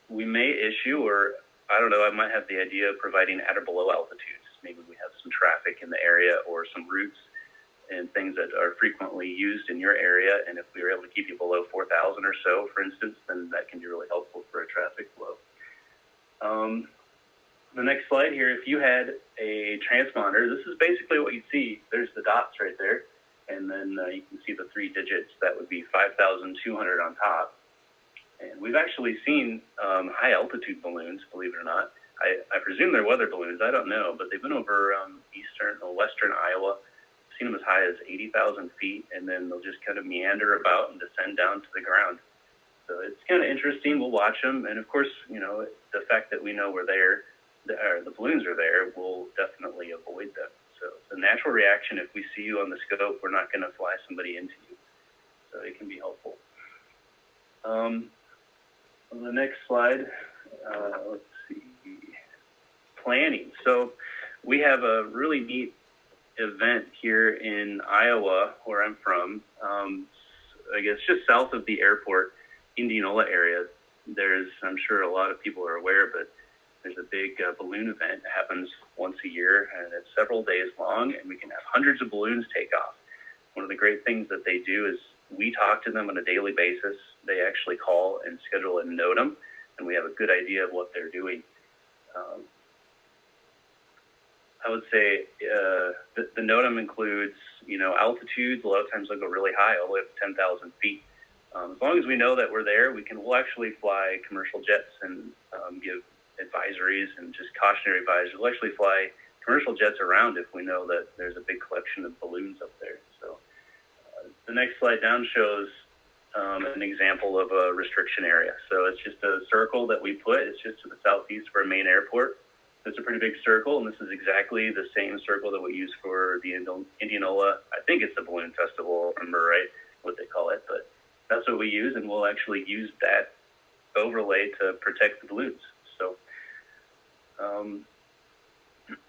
we may issue, or I don't know, I might have the idea of providing at or below altitudes. Maybe we have some traffic in the area or some routes and things that are frequently used in your area. And if we were able to keep you below 4,000 or so, for instance, then that can be really helpful for a traffic flow. The next slide here, if you had a transponder, this is basically what you see. There's the dots right there. And then you can see the 3 digits. That would be 5,200 on top. And we've actually seen high altitude balloons, believe it or not. I presume they're weather balloons. I don't know, but they've been over western Iowa. I've seen them as high as 80,000 feet, and then they'll just kind of meander about and descend down to the ground. So it's kind of interesting. We'll watch them, and of course, the fact that we know we're there, the balloons are there, we'll definitely avoid them. So it's a natural reaction. If we see you on the scope, we're not going to fly somebody into you. So it can be helpful. On the next slide, let's see, planning. So we have a really neat event here in Iowa, where I'm from. I guess just south of the airport, Indianola area. I'm sure a lot of people are aware, but there's a big balloon event that happens once a year, and it's several days long, and we can have hundreds of balloons take off. One of the great things that they do is we talk to them on a daily basis. They actually call and schedule a NOTAM, and we have a good idea of what they're doing. I would say the NOTAM includes, altitudes. A lot of times they'll go really high, all the way up to 10,000 feet. As long as we know that we're there, we'll actually fly commercial jets and give advisories and just cautionary advisories. We'll actually fly commercial jets around if we know that there's a big collection of balloons up there. So the next slide down shows an example of a restriction area. So it's just a circle that we put. It's just to the southeast of our main airport. It's a pretty big circle, and this is exactly the same circle that we use for the Indianola. I think it's the Balloon Festival, remember right what they call it, but that's what we use, and we'll actually use that overlay to protect the balloons. So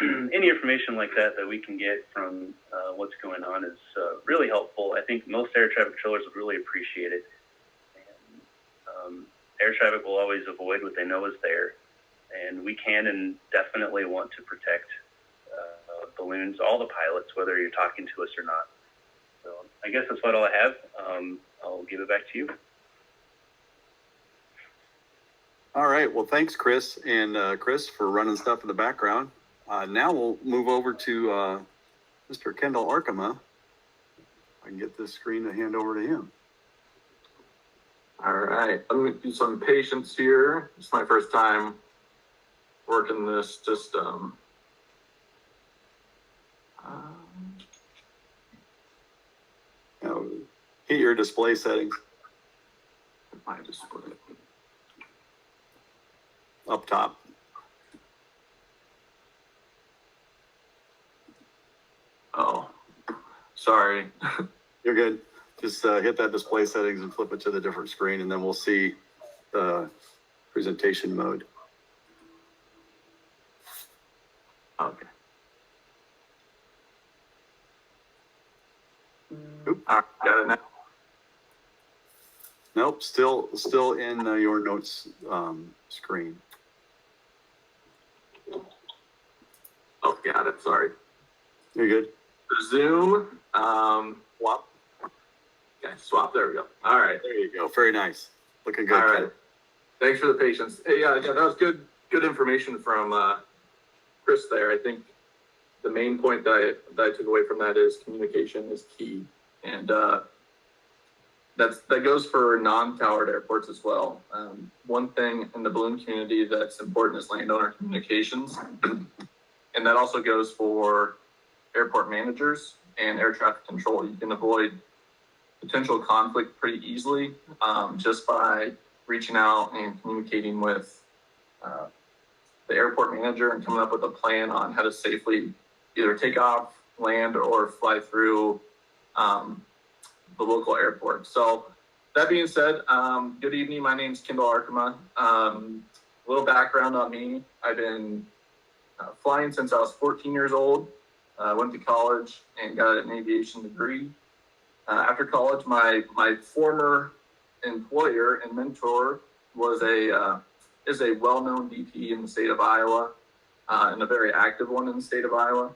any information like that we can get from what's going on is really helpful. I think most air traffic controllers would really appreciate it. And air traffic will always avoid what they know is there. And we can and definitely want to protect balloons, all the pilots, whether you're talking to us or not. So I guess that's about all I have. I'll give it back to you. All right. Well, thanks, Chris and Chris for running stuff in the background. Now we'll move over to Mr. Kendall Arkema. I can get this screen to hand over to him. All right. Let me do some patience here. It's my first time working this system. Now, hit your display settings My display. up top. Oh, sorry. You're good. Just hit that display settings and flip it to the different screen, and then we'll see the presentation mode. Okay. Oop. All right, got it now. Nope, still in your notes screen. Oh, got it. Sorry. You're good. Zoom. Swap. Okay, swap. There we go. All right. There you go. Very nice. Looking good. All right. Ken. Thanks for the patience. Hey, yeah, that was good information from Chris there. I think the main point that I took away from that is communication is key, and that goes for non-towered airports as well. One thing in the balloon community that's important is landowner communications, and that also goes for airport managers and air traffic control. You can avoid potential conflict pretty easily just by reaching out and communicating with the airport manager and coming up with a plan on how to safely either take off, land, or fly through the local airport. So that being said, good evening. My name's Kendall Arkema. A little background on me. I've been flying since I was 14 years old. Went to college and got an aviation degree. After college, my former employer and mentor was is a well-known DP in the state of Iowa, and a very active one in the state of Iowa.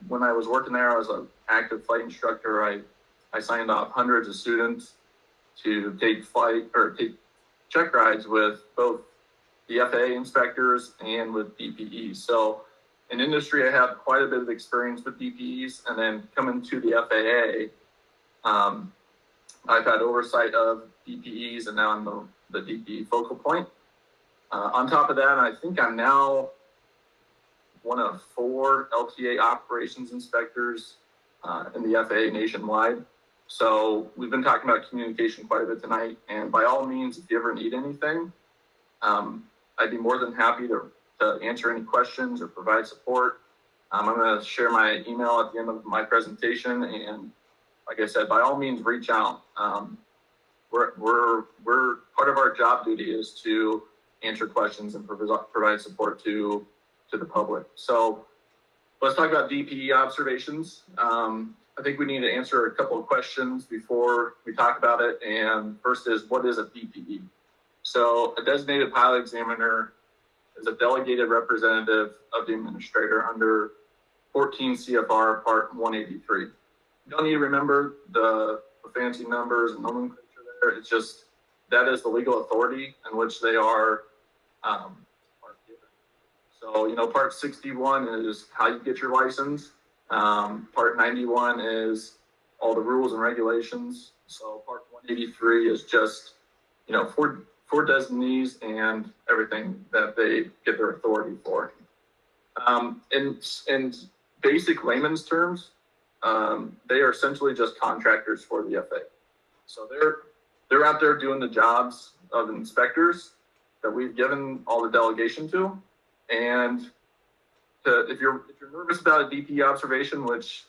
When I was working there, I was an active flight instructor. I signed off hundreds of students to take check rides with both the FAA inspectors and with DPEs. So in industry, I have quite a bit of experience with DPEs, and then coming to the FAA, I've had oversight of DPEs, and now I'm the DPE focal point. On top of that, I think I'm now one of 4 LTA operations inspectors in the FAA nationwide. So we've been talking about communication quite a bit tonight, and by all means, if you ever need anything, I'd be more than happy to answer any questions or provide support. I'm going to share my email at the end of my presentation, and like I said, by all means, reach out. We're part of our job duty is to answer questions and provide support to the public. So let's talk about DPE observations. I think we need to answer a couple of questions before we talk about it. And first is, what is a DPE? So a designated pilot examiner is a delegated representative of the administrator under 14 CFR Part 183. You don't need to remember the fancy numbers and nomenclature there. It's just that is the legal authority in which they are given. So, Part 61 is how you get your license. Part 91 is all the rules and regulations. So Part 183 is just, for designees and everything that they get their authority for. In basic layman's terms, they are essentially just contractors for the FAA. So they're out there doing the jobs of inspectors that we've given all the delegation to. And if you're nervous about a DPE observation, which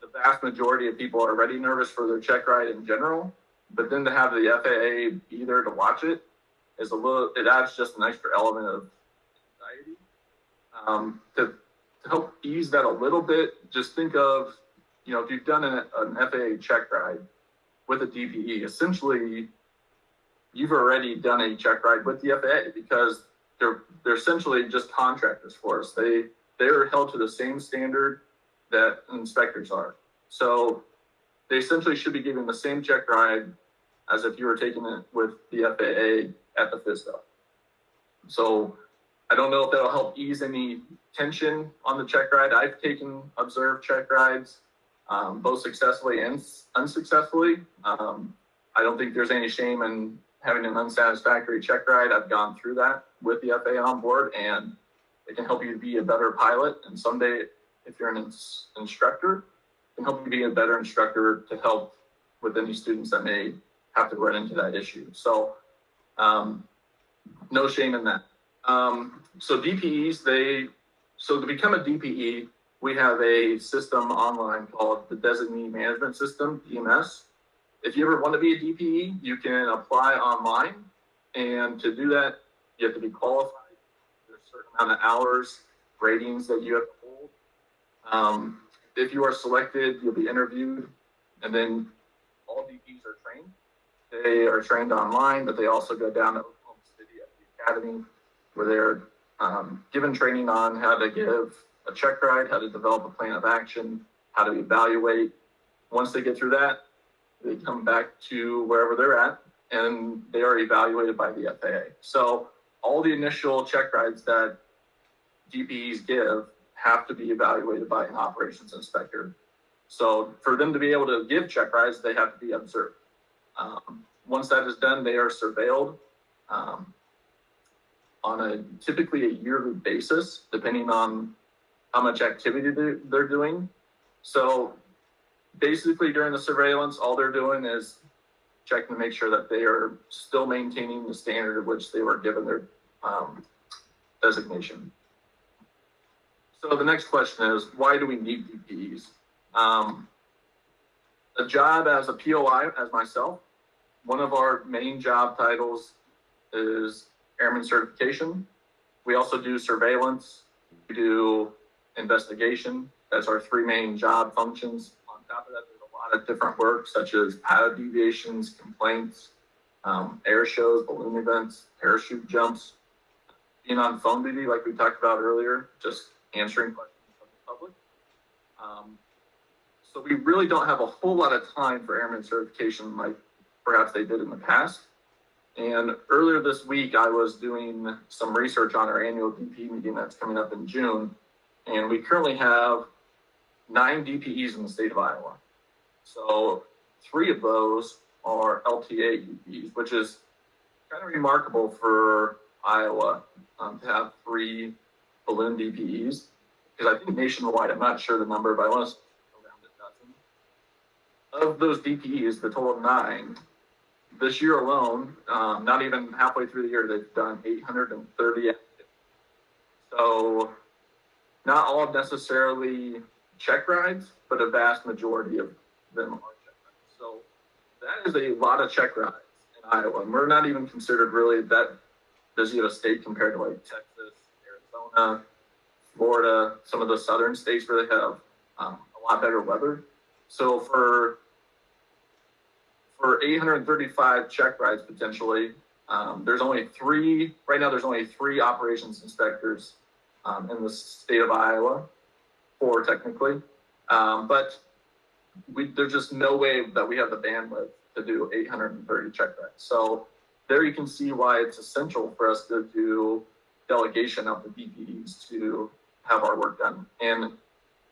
the vast majority of people are already nervous for their check ride in general, but then to have the FAA be there to watch it it adds just an extra element of anxiety. To help ease that a little bit, just think of, if you've done an FAA check ride with a DPE, essentially you've already done a check ride with the FAA because they're essentially just contractors for us. They're held to the same standard that inspectors are. So they essentially should be giving the same check ride as if you were taking it with the FAA at the FSDO. So I don't know if that'll help ease any tension on the check ride. I've observed check rides, both successfully and unsuccessfully. I don't think there's any shame in having an unsatisfactory check ride. I've gone through that with the FAA on board, and it can help you be a better pilot. And someday, if you're an instructor, it can help you be a better instructor to help with any students that may have to run into that issue. So no shame in that. So DPEs, to become a DPE, we have a system online called the Designee Management System, DMS. If you ever want to be a DPE, you can apply online. And to do that, you have to be qualified. There's a certain amount of hours, ratings that you have to hold. If you are selected, you'll be interviewed. And then all DPEs are trained. They are trained online, but they also go down to Oklahoma City at the academy, where they're given training on how to give a check ride, how to develop a plan of action, how to evaluate. Once they get through that, they come back to wherever they're at, and they are evaluated by the FAA. So all the initial check rides that DPEs give have to be evaluated by an operations inspector. So for them to be able to give check rides, they have to be observed. Once that is done, they are surveilled on typically a yearly basis, depending on how much activity they're doing. So basically during the surveillance, all they're doing is checking to make sure that they are still maintaining the standard of which they were given their designation. So the next question is, why do we need DPEs? A job as a POI, as myself, one of our main job titles is airman certification. We also do surveillance, we do investigation. That's our three main job functions. On top of that, there's a lot of different work, such as pilot deviations, complaints, air shows, balloon events, parachute jumps, being on phone duty, like we talked about earlier, just answering questions from the public. So we really don't have a whole lot of time for airman certification like perhaps they did in the past. And earlier this week, I was doing some research on our annual DP meeting that's coming up in June. And we currently have 9 DPEs in the state of Iowa. So 3 of those are LTA DPEs, which is kind of remarkable for Iowa to have 3 balloon DPEs. Because I think nationwide, I'm not sure the number, but I want to around a dozen. Of those DPEs, the total of 9, this year alone, not even halfway through the year, they've done 830 activities. So not all necessarily check rides, but a vast majority of them are check rides. So that is a lot of check rides in Iowa. And we're not even considered really that busy of a state compared to like Texas, Arizona, Florida, some of the southern states where they have a lot better weather. So for 835 check rides potentially, there's only 3, right now there's only 3 operations inspectors in the state of Iowa, 4 technically. But there's just no way that we have the bandwidth to do 830 check rides. So there you can see why it's essential for us to do delegation of the DPEs to have our work done. And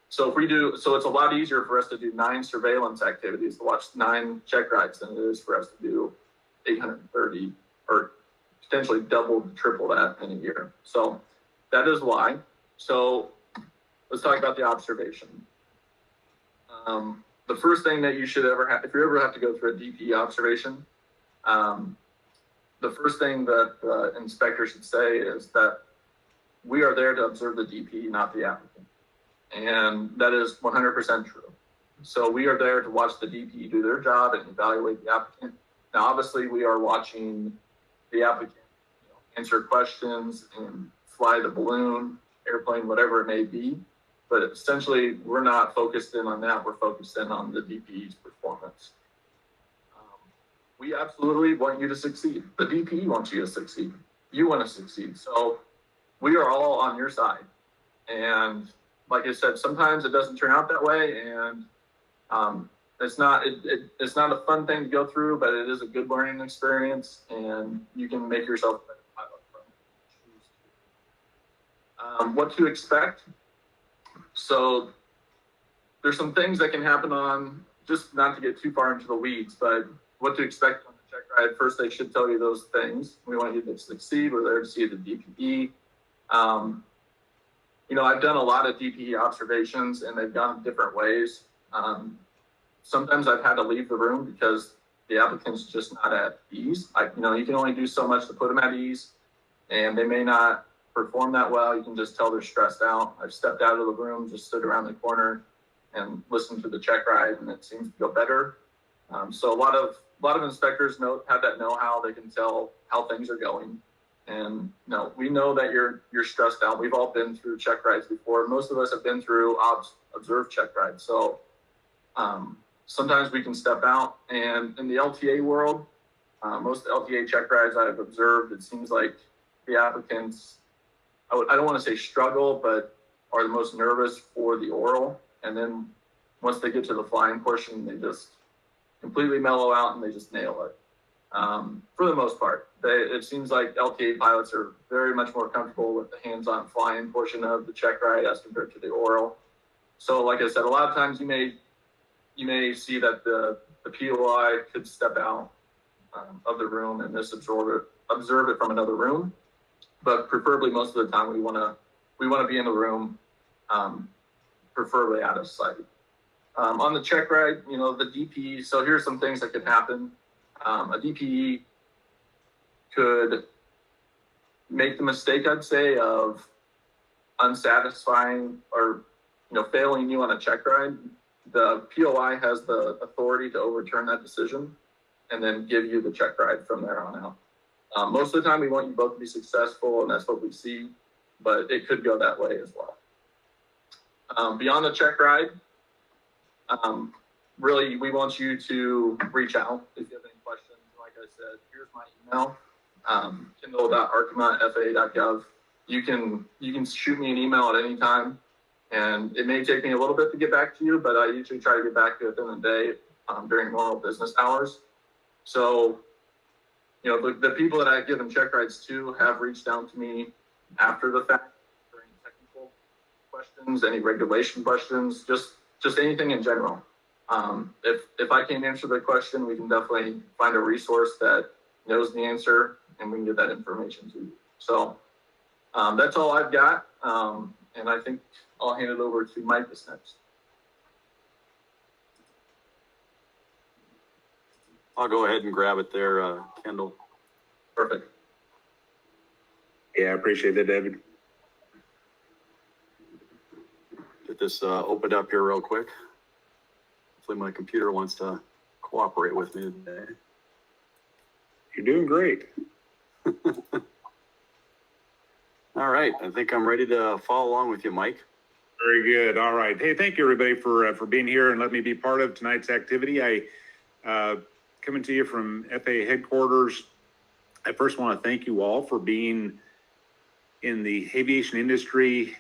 so if we do, so it's a lot easier for us to do 9 surveillance activities, to watch 9 check rides than it is for us to do 830 or potentially double, triple that in a year. So that is why. So let's talk about the observation. The first thing that you should ever have, if you ever have to go through a DPE observation, the first thing that the inspector should say is that we are there to observe the DPE, not the applicant. And that is 100% true. So we are there to watch the DPE do their job and evaluate the applicant. Now, obviously, we are watching the applicant answer questions and fly the balloon, airplane, whatever it may be. But essentially, we're not focused in on that. We're focused in on the DPE's performance. We absolutely want you to succeed. The DPE wants you to succeed. You want to succeed. So we are all on your side. And like I said, sometimes it doesn't turn out that way, and it's not a fun thing to go through, but it is a good learning experience, and you can make yourself a better pilot from it. What to expect? So there's some things that can happen on, just not to get too far into the weeds, but what to expect on the check ride. First, they should tell you those things. We want you to succeed. We're there to see the DPE. I've done a lot of DPE observations, and they've gone different ways. Sometimes I've had to leave the room because the applicant's just not at ease. You can only do so much to put them at ease, and they may not perform that well. You can just tell they're stressed out. I've stepped out of the room, just stood around the corner and listened to the check ride, and it seems to go better. So a lot of inspectors have that know-how. They can tell how things are going. And we know that you're stressed out. We've all been through check rides before. Most of us have been through observed check rides. So sometimes we can step out. And in the LTA world, most LTA check rides I've observed, it seems like the applicants, I don't want to say struggle, but are the most nervous for the oral. And then once they get to the flying portion, they just completely mellow out and they just nail it. For the most part, it seems like LTA pilots are very much more comfortable with the hands-on flying portion of the check ride as compared to the oral. So like I said, a lot of times you may see that the POI could step out of the room and just observe it from another room. But preferably most of the time we want to be in the room preferably out of sight. On the check ride, you know, the DPE, so here's some things that could happen. A DPE could make the mistake, I'd say, of unsatisfying or, you know, failing you on a check ride. The POI has the authority to overturn that decision and then give you the check ride from there on out. Most of the time we want you both to be successful, and that's what we see, but it could go that way as well. Beyond the check ride, really, we want you to reach out if you have any questions. Like I said, here's my email, kindle.arkema@faa.gov. You can shoot me an email at any time, and it may take me a little bit to get back to you, but I usually try to get back to you within the day during normal business hours. So, you know, the people that I've given check rides to have reached out to me after the fact for any technical questions, any regulation questions, just anything in general. If I can't answer the question, we can definitely find a resource that knows the answer, and we can get that information to you. So that's all I've got, and I think I'll hand it over to Mike this next. I'll go ahead and grab it there, Kendall. Perfect. Yeah, I appreciate that, David. Get this opened up here real quick. Hopefully my computer wants to cooperate with me today. You're doing great. All right, I think I'm ready to follow along with you, Mike. Very good. All right. Hey, thank you everybody for being here and letting me be part of tonight's activity. I coming to you from FAA headquarters. I first want to thank you all for being in the aviation industry,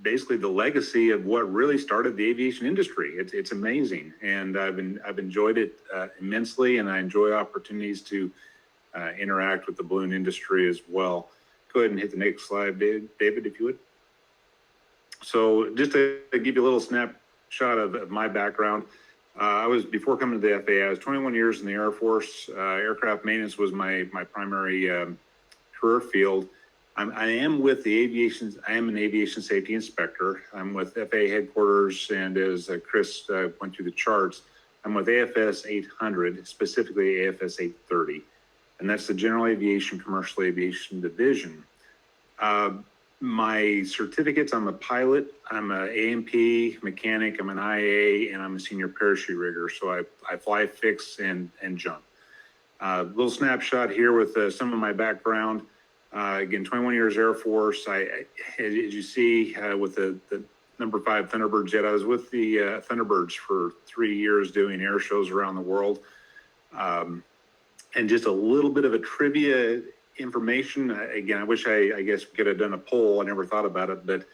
basically the legacy of what really started the aviation industry. It's amazing, and I've enjoyed it immensely, and I enjoy opportunities to interact with the balloon industry as well. Go ahead and hit the next slide, David, if you would. So just to give you a little snapshot of my background, I was, before coming to the FAA, I was 21 years in the Air Force. Aircraft maintenance was my primary career field. I am with the aviation. I am an aviation safety inspector. I'm with FAA headquarters, and as Chris went through the charts, I'm with AFS 800, specifically AFS 830, and that's the General Aviation Commercial Aviation Division. My certificates, I'm a pilot, I'm an A&P mechanic, I'm an IA, and I'm a senior parachute rigger. So I fly, fix, and jump. Little snapshot here with some of my background. Again, 21 years Air Force. As you see, with the number 5 Thunderbird jet, I was with the Thunderbirds for 3 years doing air shows around the world. And just a little bit of a trivia information. Again, I wish I guess we could have done a poll. I never thought about it, but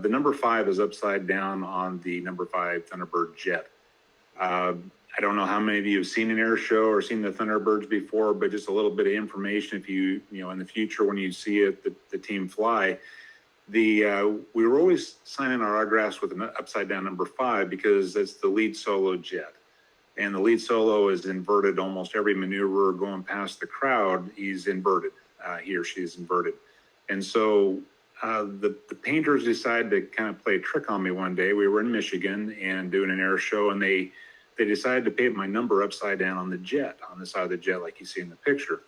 the number 5 is upside down on the number 5 Thunderbird jet. I don't know how many of you have seen an air show or seen the Thunderbirds before, but just a little bit of information. If you know, in the future, when you see it, the team fly, we were always signing our autographs with an upside down number 5 because it's the lead solo jet. And the lead solo is inverted almost every maneuver going past the crowd. He's inverted. He or she is inverted. And so the painters decided to kind of play a trick on me one day. We were in Michigan and doing an air show, and they decided to paint my number upside down on the jet, on the side of the jet like you see in the picture.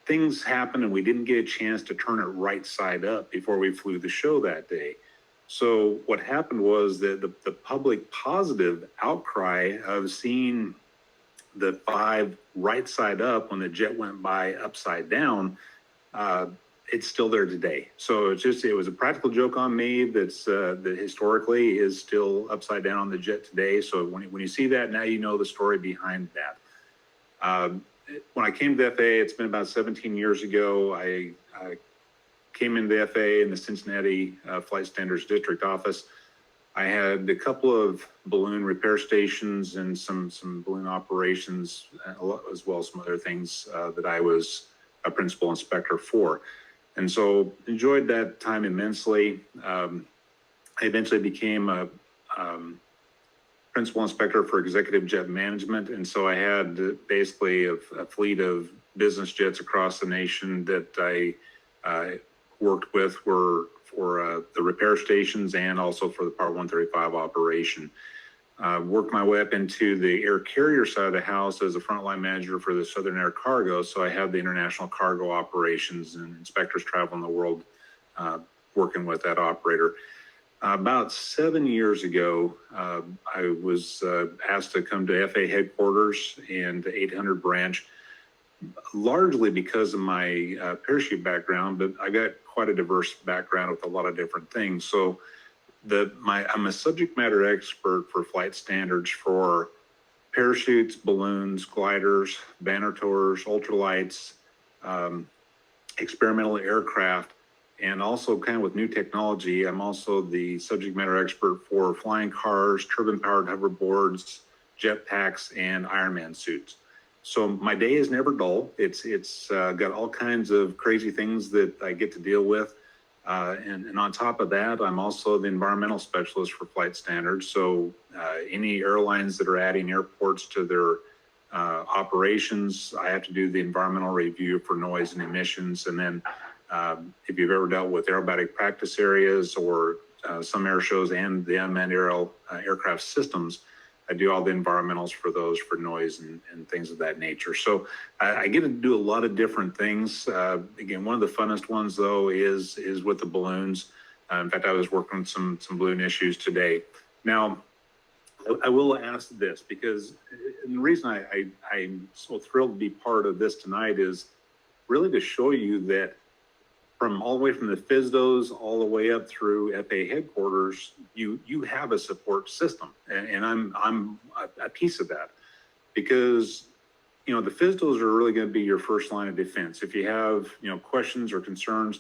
Things happened, and we didn't get a chance to turn it right side up before we flew the show that day. So what happened was that the public positive outcry of seeing the 5 right side up when the jet went by upside down, it's still there today. So it was a practical joke on me that historically is still upside down on the jet today. So when you see that, now you know the story behind that. When I came to the FAA, it's been about 17 years ago. I came into the FAA in the Cincinnati Flight Standards District Office. I had a couple of balloon repair stations and some balloon operations, as well as some other things that I was a principal inspector for. And so enjoyed that time immensely. I eventually became a principal inspector for executive jet management. And so I had basically a fleet of business jets across the nation that I worked with were for the repair stations and also for the Part 135 operation. Worked my way up into the air carrier side of the house as a frontline manager for the Southern Air Cargo. So I have the international cargo operations and inspectors traveling the world working with that operator. About 7 years ago, I was asked to come to FAA headquarters and the 800 branch, largely because of my parachute background, but I got quite a diverse background with a lot of different things. So I'm a subject matter expert for flight standards for parachutes, balloons, gliders, banner tours, ultralights, experimental aircraft, and also kind of with new technology. I'm also the subject matter expert for flying cars, turbine-powered hoverboards, jetpacks, and Ironman suits. So my day is never dull. It's got all kinds of crazy things that I get to deal with. And on top of that, I'm also the environmental specialist for flight standards. So any airlines that are adding airports to their operations, I have to do the environmental review for noise and emissions. And then if you've ever dealt with aerobatic practice areas or some air shows and the unmanned aircraft systems, I do all the environmentals for those for noise and things of that nature. So I get to do a lot of different things. Again, one of the funnest ones though is with the balloons. In fact, I was working on some balloon issues today. Now, I will ask this because and the reason I'm so thrilled to be part of this tonight is really to show you that from all the way from the FSDOs all the way up through FAA headquarters, you have a support system, and I'm a piece of that, because the FSDOs are really going to be your first line of defense. If you have questions or concerns,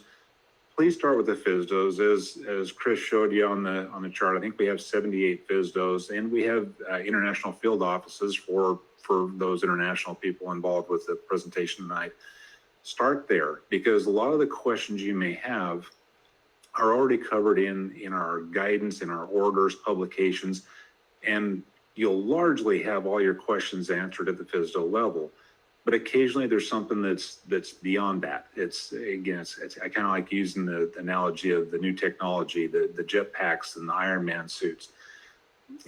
please start with the FSDOs. As Chris showed you on the chart, I think we have 78 FSDOs, and we have international field offices for those international people involved with the presentation tonight. Start there, because a lot of the questions you may have are already covered in our guidance, in our orders, publications, and you'll largely have all your questions answered at the FSDO level. But occasionally there's something that's beyond that. It's I kind of like using the analogy of the new technology, the jetpacks and the Ironman suits.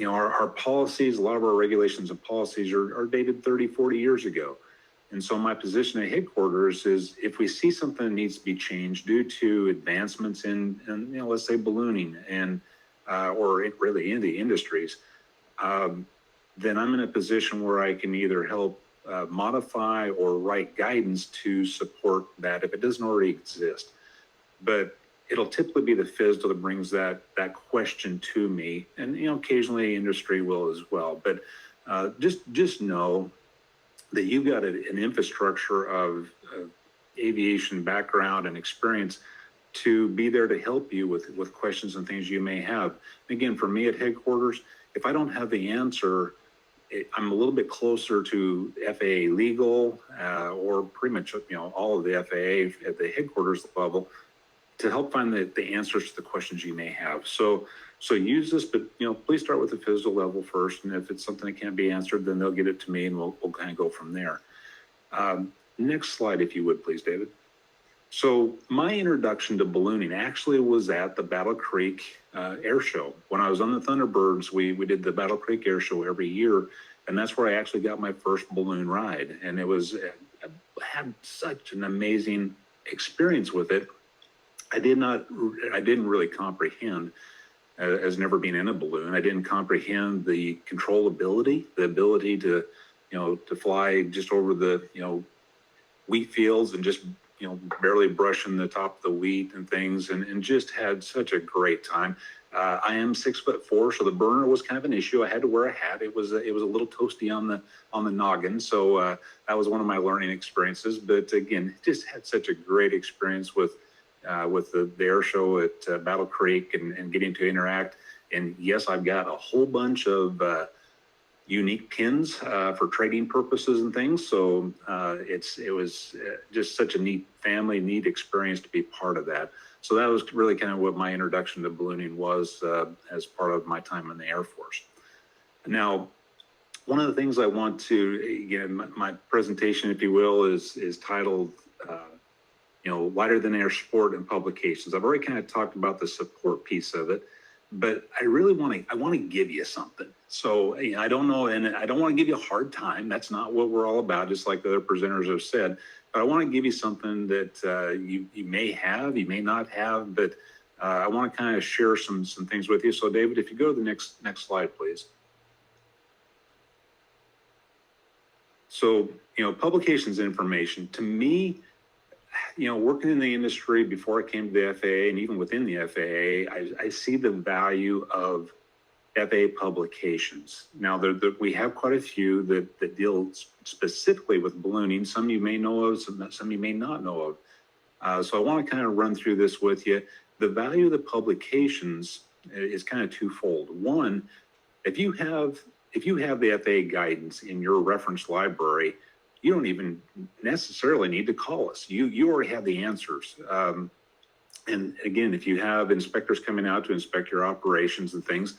Our policies, a lot of our regulations and policies are dated 30, 40 years ago. And so my position at headquarters is if we see something that needs to be changed due to advancements in let's say ballooning and or really in the industries, then I'm in a position where I can either help modify or write guidance to support that if it doesn't already exist. But it'll typically be the FSDO that brings that question to me, and occasionally industry will as well. But just know that you've got an infrastructure of aviation background and experience to be there to help you with questions and things you may have. Again, for me at headquarters, if I don't have the answer, I'm a little bit closer to FAA legal or pretty much all of the FAA at the headquarters level to help find the answers to the questions you may have. So use this, but please start with the FSDO level first, and if it's something that can't be answered, then they'll get it to me, and we'll kind of go from there. Next slide, if you would, please, David. So my introduction to ballooning actually was at the Battle Creek Air Show. When I was on the Thunderbirds, we did the Battle Creek Air Show every year, and that's where I actually got my first balloon ride, and I had such an amazing experience with it. I didn't really comprehend. As never been in a balloon, I didn't comprehend the controllability, the ability to fly just over the wheat fields and just barely brushing the top of the wheat and things, and just had such a great time. I am 6'4", so the burner was kind of an issue. I had to wear a hat. It was a little toasty on the noggin, so that was one of my learning experiences. But again, just had such a great experience with the air show at Battle Creek and getting to interact. And yes, I've got a whole bunch of unique pins for trading purposes and things. So it was just such a neat experience to be part of that. So that was really kind of what my introduction to ballooning was as part of my time in the Air Force. Now, one of the things I want to, again, my presentation, if you will, is titled lighter than air support and publications. I've already kind of talked about the support piece of it, but I really want to give you something. So I don't know, and I don't want to give you a hard time. That's not what we're all about, just like the other presenters have said. But I want to give you something that you may have, you may not have, but I want to kind of share some things with you. So David, if you go to the next slide, please. So, publications information, to me, working in the industry before I came to the FAA and even within the FAA, I see the value of FAA publications. Now, we have quite a few that deal specifically with ballooning. Some you may know of, some you may not know of. So I want to kind of run through this with you. The value of the publications is kind of twofold. One, if you have the FAA guidance in your reference library, you don't even necessarily need to call us. You already have the answers. And again, if you have inspectors coming out to inspect your operations and things,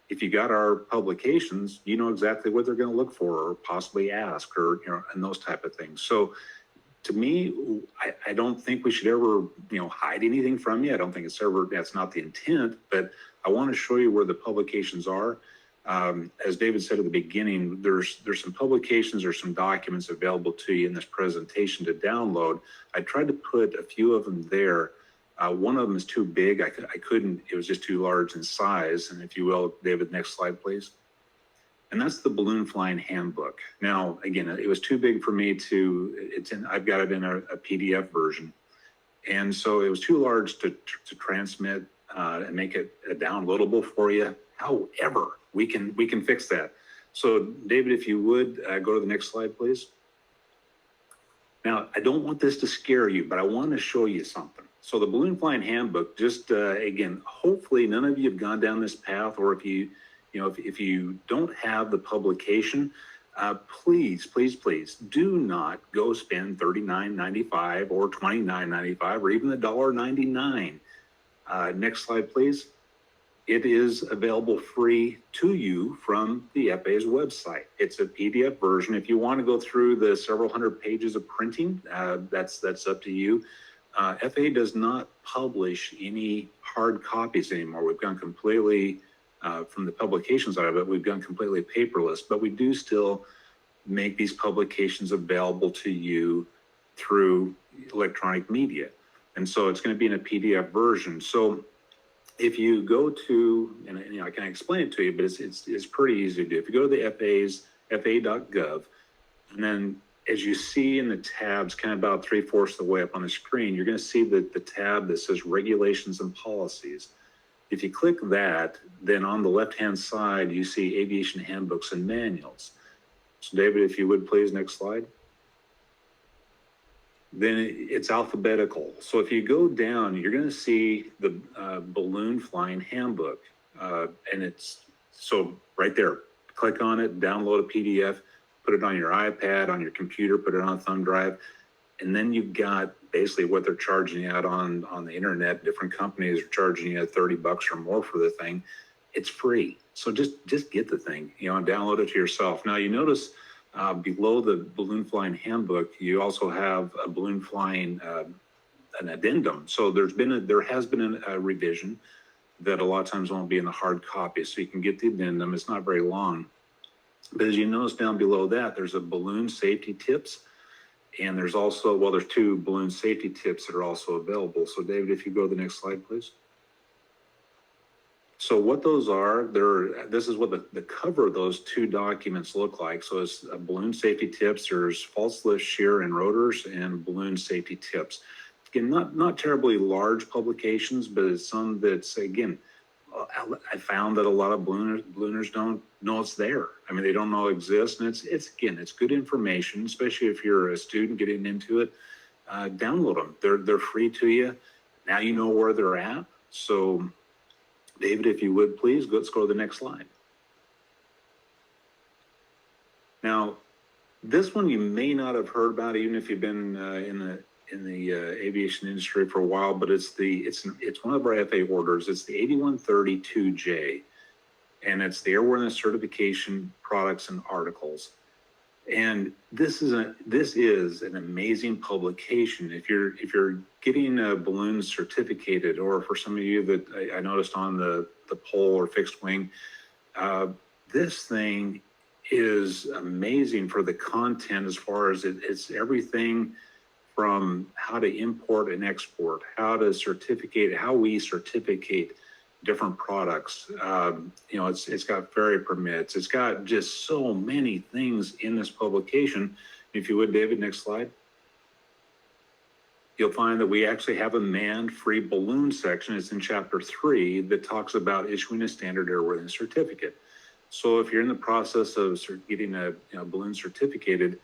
if you got our publications, you know exactly what they're going to look for or possibly ask, or and those type of things. So to me, I don't think we should ever hide anything from you. I don't think that's not the intent, but I want to show you where the publications are. As David said at the beginning, there's some publications or some documents available to you in this presentation to download. I tried to put a few of them there. One of them is too big. I couldn't, it was just too large in size. And if you will, David, next slide, please. And that's the balloon flying handbook. Now, again, it was too big for me I've got it in a PDF version. And so it was too large to transmit and make it downloadable for you. However, we can fix that. So David, if you would go to the next slide, please. Now, I don't want this to scare you, but I want to show you something. So the balloon flying handbook, just again, hopefully none of you have gone down this path, or if you don't have the publication, please do not go spend $39.95 or $29.95 or even the $1.99. Next slide, please. It is available free to you from the FAA's website. It's a PDF version. If you want to go through the several hundred pages of printing, that's up to you. FAA does not publish any hard copies anymore. We've gone completely, from the publication side of it, we've gone completely paperless, but we do still make these publications available to you through electronic media. And so it's going to be in a PDF version. So if you go to, and I can explain it to you, but it's pretty easy to do. If you go to the FAA's FAA.gov, and then as you see in the tabs, kind of about 3/4 of the way up on the screen, you're going to see the tab that says Regulations and Policies. If you click that, then on the left-hand side, you see Aviation Handbooks and Manuals. So David, if you would please, next slide. Then it's alphabetical. So if you go down, you're going to see the balloon flying handbook. And it's so right there, click on it, download a PDF, put it on your iPad, on your computer, put it on a thumb drive. And then you've got basically what they're charging you out on the internet. Different companies are charging you $30 or more for the thing. It's free. So just get the thing, and download it to yourself. Now you notice below the balloon flying handbook, you also have a balloon flying an addendum. So there has been a revision that a lot of times won't be in the hard copy. So you can get the addendum. It's not very long. But as you notice down below that, there's a balloon safety tips. And there's also, there's 2 balloon safety tips that are also available. So David, if you go to the next slide, please. So what those are, this is what the cover of those 2 documents look like. So it's balloon safety tips, there's false lift, shear, and rotors, and balloon safety tips. Again, not terribly large publications, but it's some that's, again, I found that a lot of ballooners don't know it's there. I mean, they don't know it exists, and it's good information, especially if you're a student getting into it. Download them. They're free to you. Now you know where they're at. So David, if you would please, let's go to the next slide. Now, this one you may not have heard about, even if you've been in the aviation industry for a while, but it's one of our FAA orders. It's the 8132J, and it's the airworthiness certification products and articles. And this is an amazing publication. If you're getting a balloon certificated, or for some of you that I noticed on the pole or fixed wing, this thing is amazing for the content, as far as it's everything from how to import and export, how we certificate different products. It's got ferry permits. It's got just so many things in this publication. If you would, David, next slide. You'll find that we actually have a manned free balloon section. It's in chapter 3 that talks about issuing a standard airworthiness certificate. So if you're in the process of getting a balloon certificated,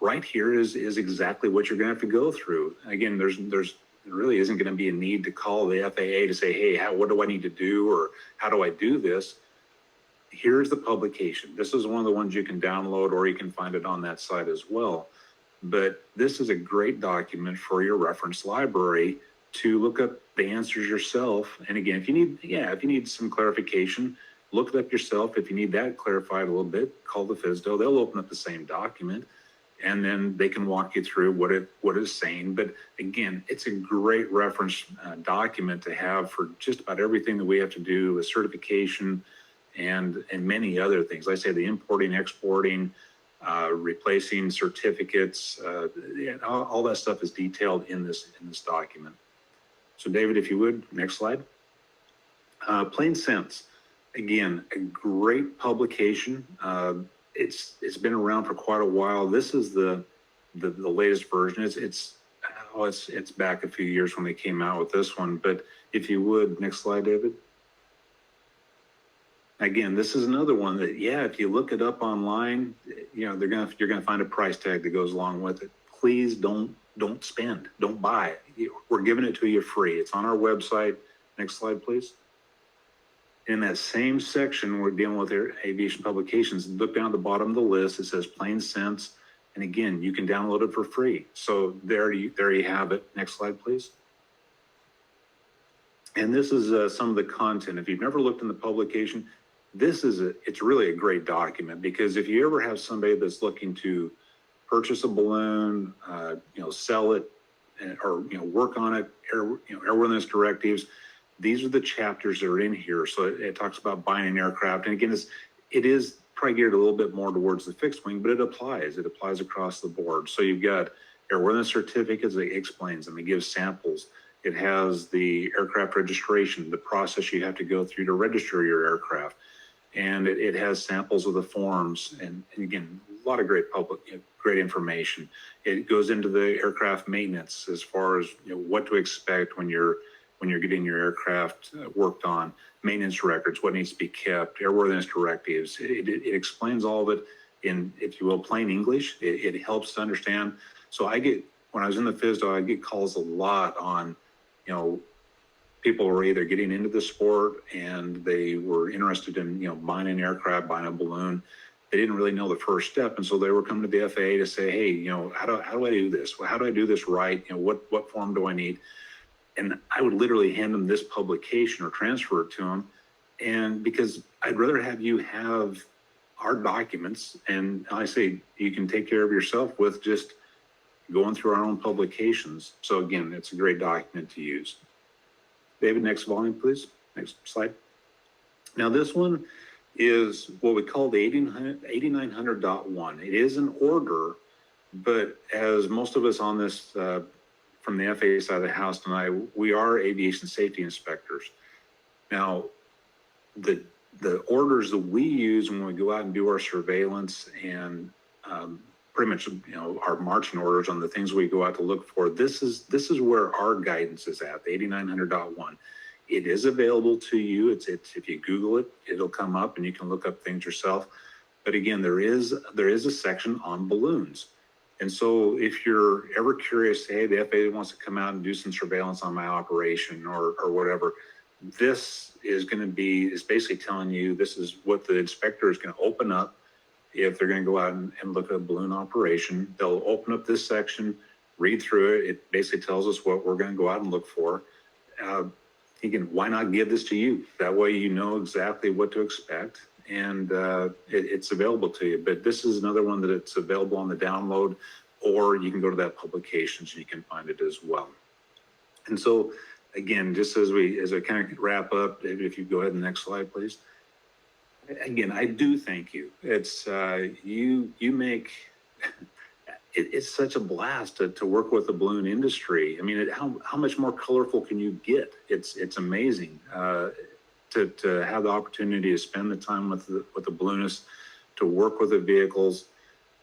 right here is exactly what you're going to have to go through. Again, there really isn't going to be a need to call the FAA to say, hey, what do I need to do, or how do I do this? Here's the publication. This is one of the ones you can download, or you can find it on that site as well. But this is a great document for your reference library to look up the answers yourself. And again, if you need some clarification, look it up yourself. If you need that clarified a little bit, call the FSDO. They'll open up the same document, and then they can walk you through what it's saying. But again, it's a great reference document to have for just about everything that we have to do with certification and many other things. Like I say, the importing, exporting, replacing certificates, all that stuff is detailed in this document. So David, if you would, next slide. Plain Sense, again, a great publication. It's been around for quite a while. This is the latest version. It's back a few years when they came out with this one. But if you would, next slide, David. Again, this is another one that, if you look it up online, you're gonna find a price tag that goes along with it. Please don't spend, don't buy it. We're giving it to you free. It's on our website. Next slide, please. In that same section, we're dealing with aviation publications. Look down at the bottom of the list. It says Plain Sense, and again, you can download it for free. So there you have it. Next slide, please. And this is some of the content. If you've never looked in the publication, it's really a great document, because if you ever have somebody that's looking to purchase a balloon, sell it, or work on it, airworthiness directives, these are the chapters that are in here. So it talks about buying an aircraft, and again, it is probably geared a little bit more towards the fixed wing, but it applies across the board. So you've got airworthiness certificates that explains them. It gives samples. It has the aircraft registration, the process you have to go through to register your aircraft. And it has samples of the forms, and again, a lot of great information. It goes into the aircraft maintenance, as far as what to expect when you're getting your aircraft worked on, maintenance records, what needs to be kept, airworthiness directives. It explains all of it in, if you will, plain English. It helps to understand. So when I was in the FSDO, I get calls a lot on, people were either getting into the sport and they were interested in, buying an aircraft, buying a balloon. They didn't really know the first step. And so they were coming to the FAA to say, hey, how do I do this? How do I do this right? What form do I need? And I would literally hand them this publication or transfer it to them. And because I'd rather have you have our documents, and I say you can take care of yourself with just going through our own publications. So again, it's a great document to use. David, next volume, please. Next slide. Now this one is what we call the 8900.1. It is an order, but as most of us on this, from the FAA side of the house tonight, we are aviation safety inspectors. Now, the orders that we use when we go out and do our surveillance and pretty much our marching orders on the things we go out to look for, this is where our guidance is at, the 8900.1. It is available to you. It's if you Google it, it'll come up and you can look up things yourself. But again, there is a section on balloons. And so if you're ever curious, hey, the FAA wants to come out and do some surveillance on my operation or whatever, this is basically telling you this is what the inspector is going to open up. If they're going to go out and look at a balloon operation, they'll open up this section, read through it. It basically tells us what we're going to go out and look for. Again, why not give this to you? That way you know exactly what to expect. and it's available to you. But this is another one that it's available on the download, or you can go to that publication so you can find it as well. And so, again, just as I kind of wrap up, David, if you go ahead and next slide, please. Again, I do thank you. It's you make it's such a blast to work with the balloon industry. I mean, how much more colorful can you get? It's amazing to have the opportunity to spend the time with the balloonists, to work with the vehicles.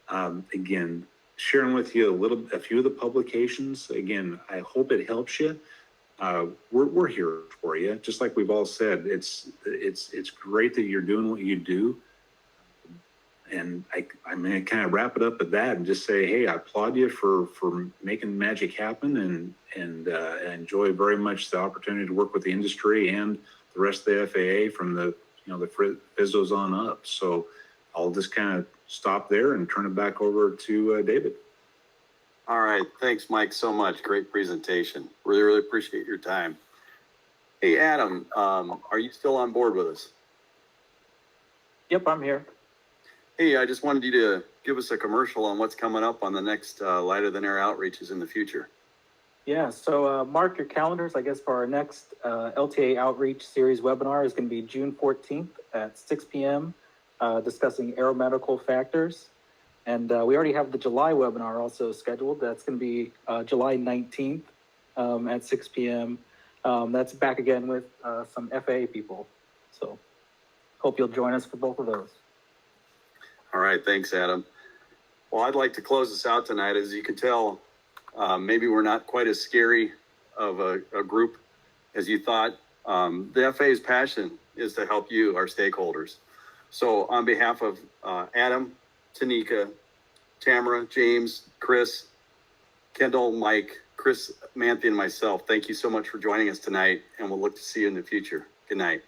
Again, sharing with you a few of the publications. Again, I hope it helps you. We're here for you. Just like we've all said, it's great that you're doing what you do. And I'm going to kind of wrap it up at that and just say, hey, I applaud you for making magic happen, and I enjoy very much the opportunity to work with the industry and the rest of the FAA from the FISDOs on up. So I'll just kind of stop there and turn it back over to David. All right. Thanks, Mike, so much. Great presentation. Really, really appreciate your time. Hey, Adam, are you still on board with us? Yep, I'm here. Hey, I just wanted you to give us a commercial on what's coming up on the next Lighter Than Air outreaches in the future. Yeah, so mark your calendars, I guess, for our next LTA Outreach Series webinar is going to be June 14th at 6 p.m., discussing aeromedical factors. And we already have the July webinar also scheduled. That's going to be July 19th at 6 p.m. That's back again with some FAA people. So hope you'll join us for both of those. All right. Thanks, Adam. Well, I'd like to close this out tonight. As you can tell, maybe we're not quite as scary of a group as you thought. The FAA's passion is to help you, our stakeholders. So on behalf of Adam, Tanika, Tamara, James, Chris, Kendall, Mike, Chris Manthe, and myself, thank you so much for joining us tonight, and we'll look to see you in the future. Good night.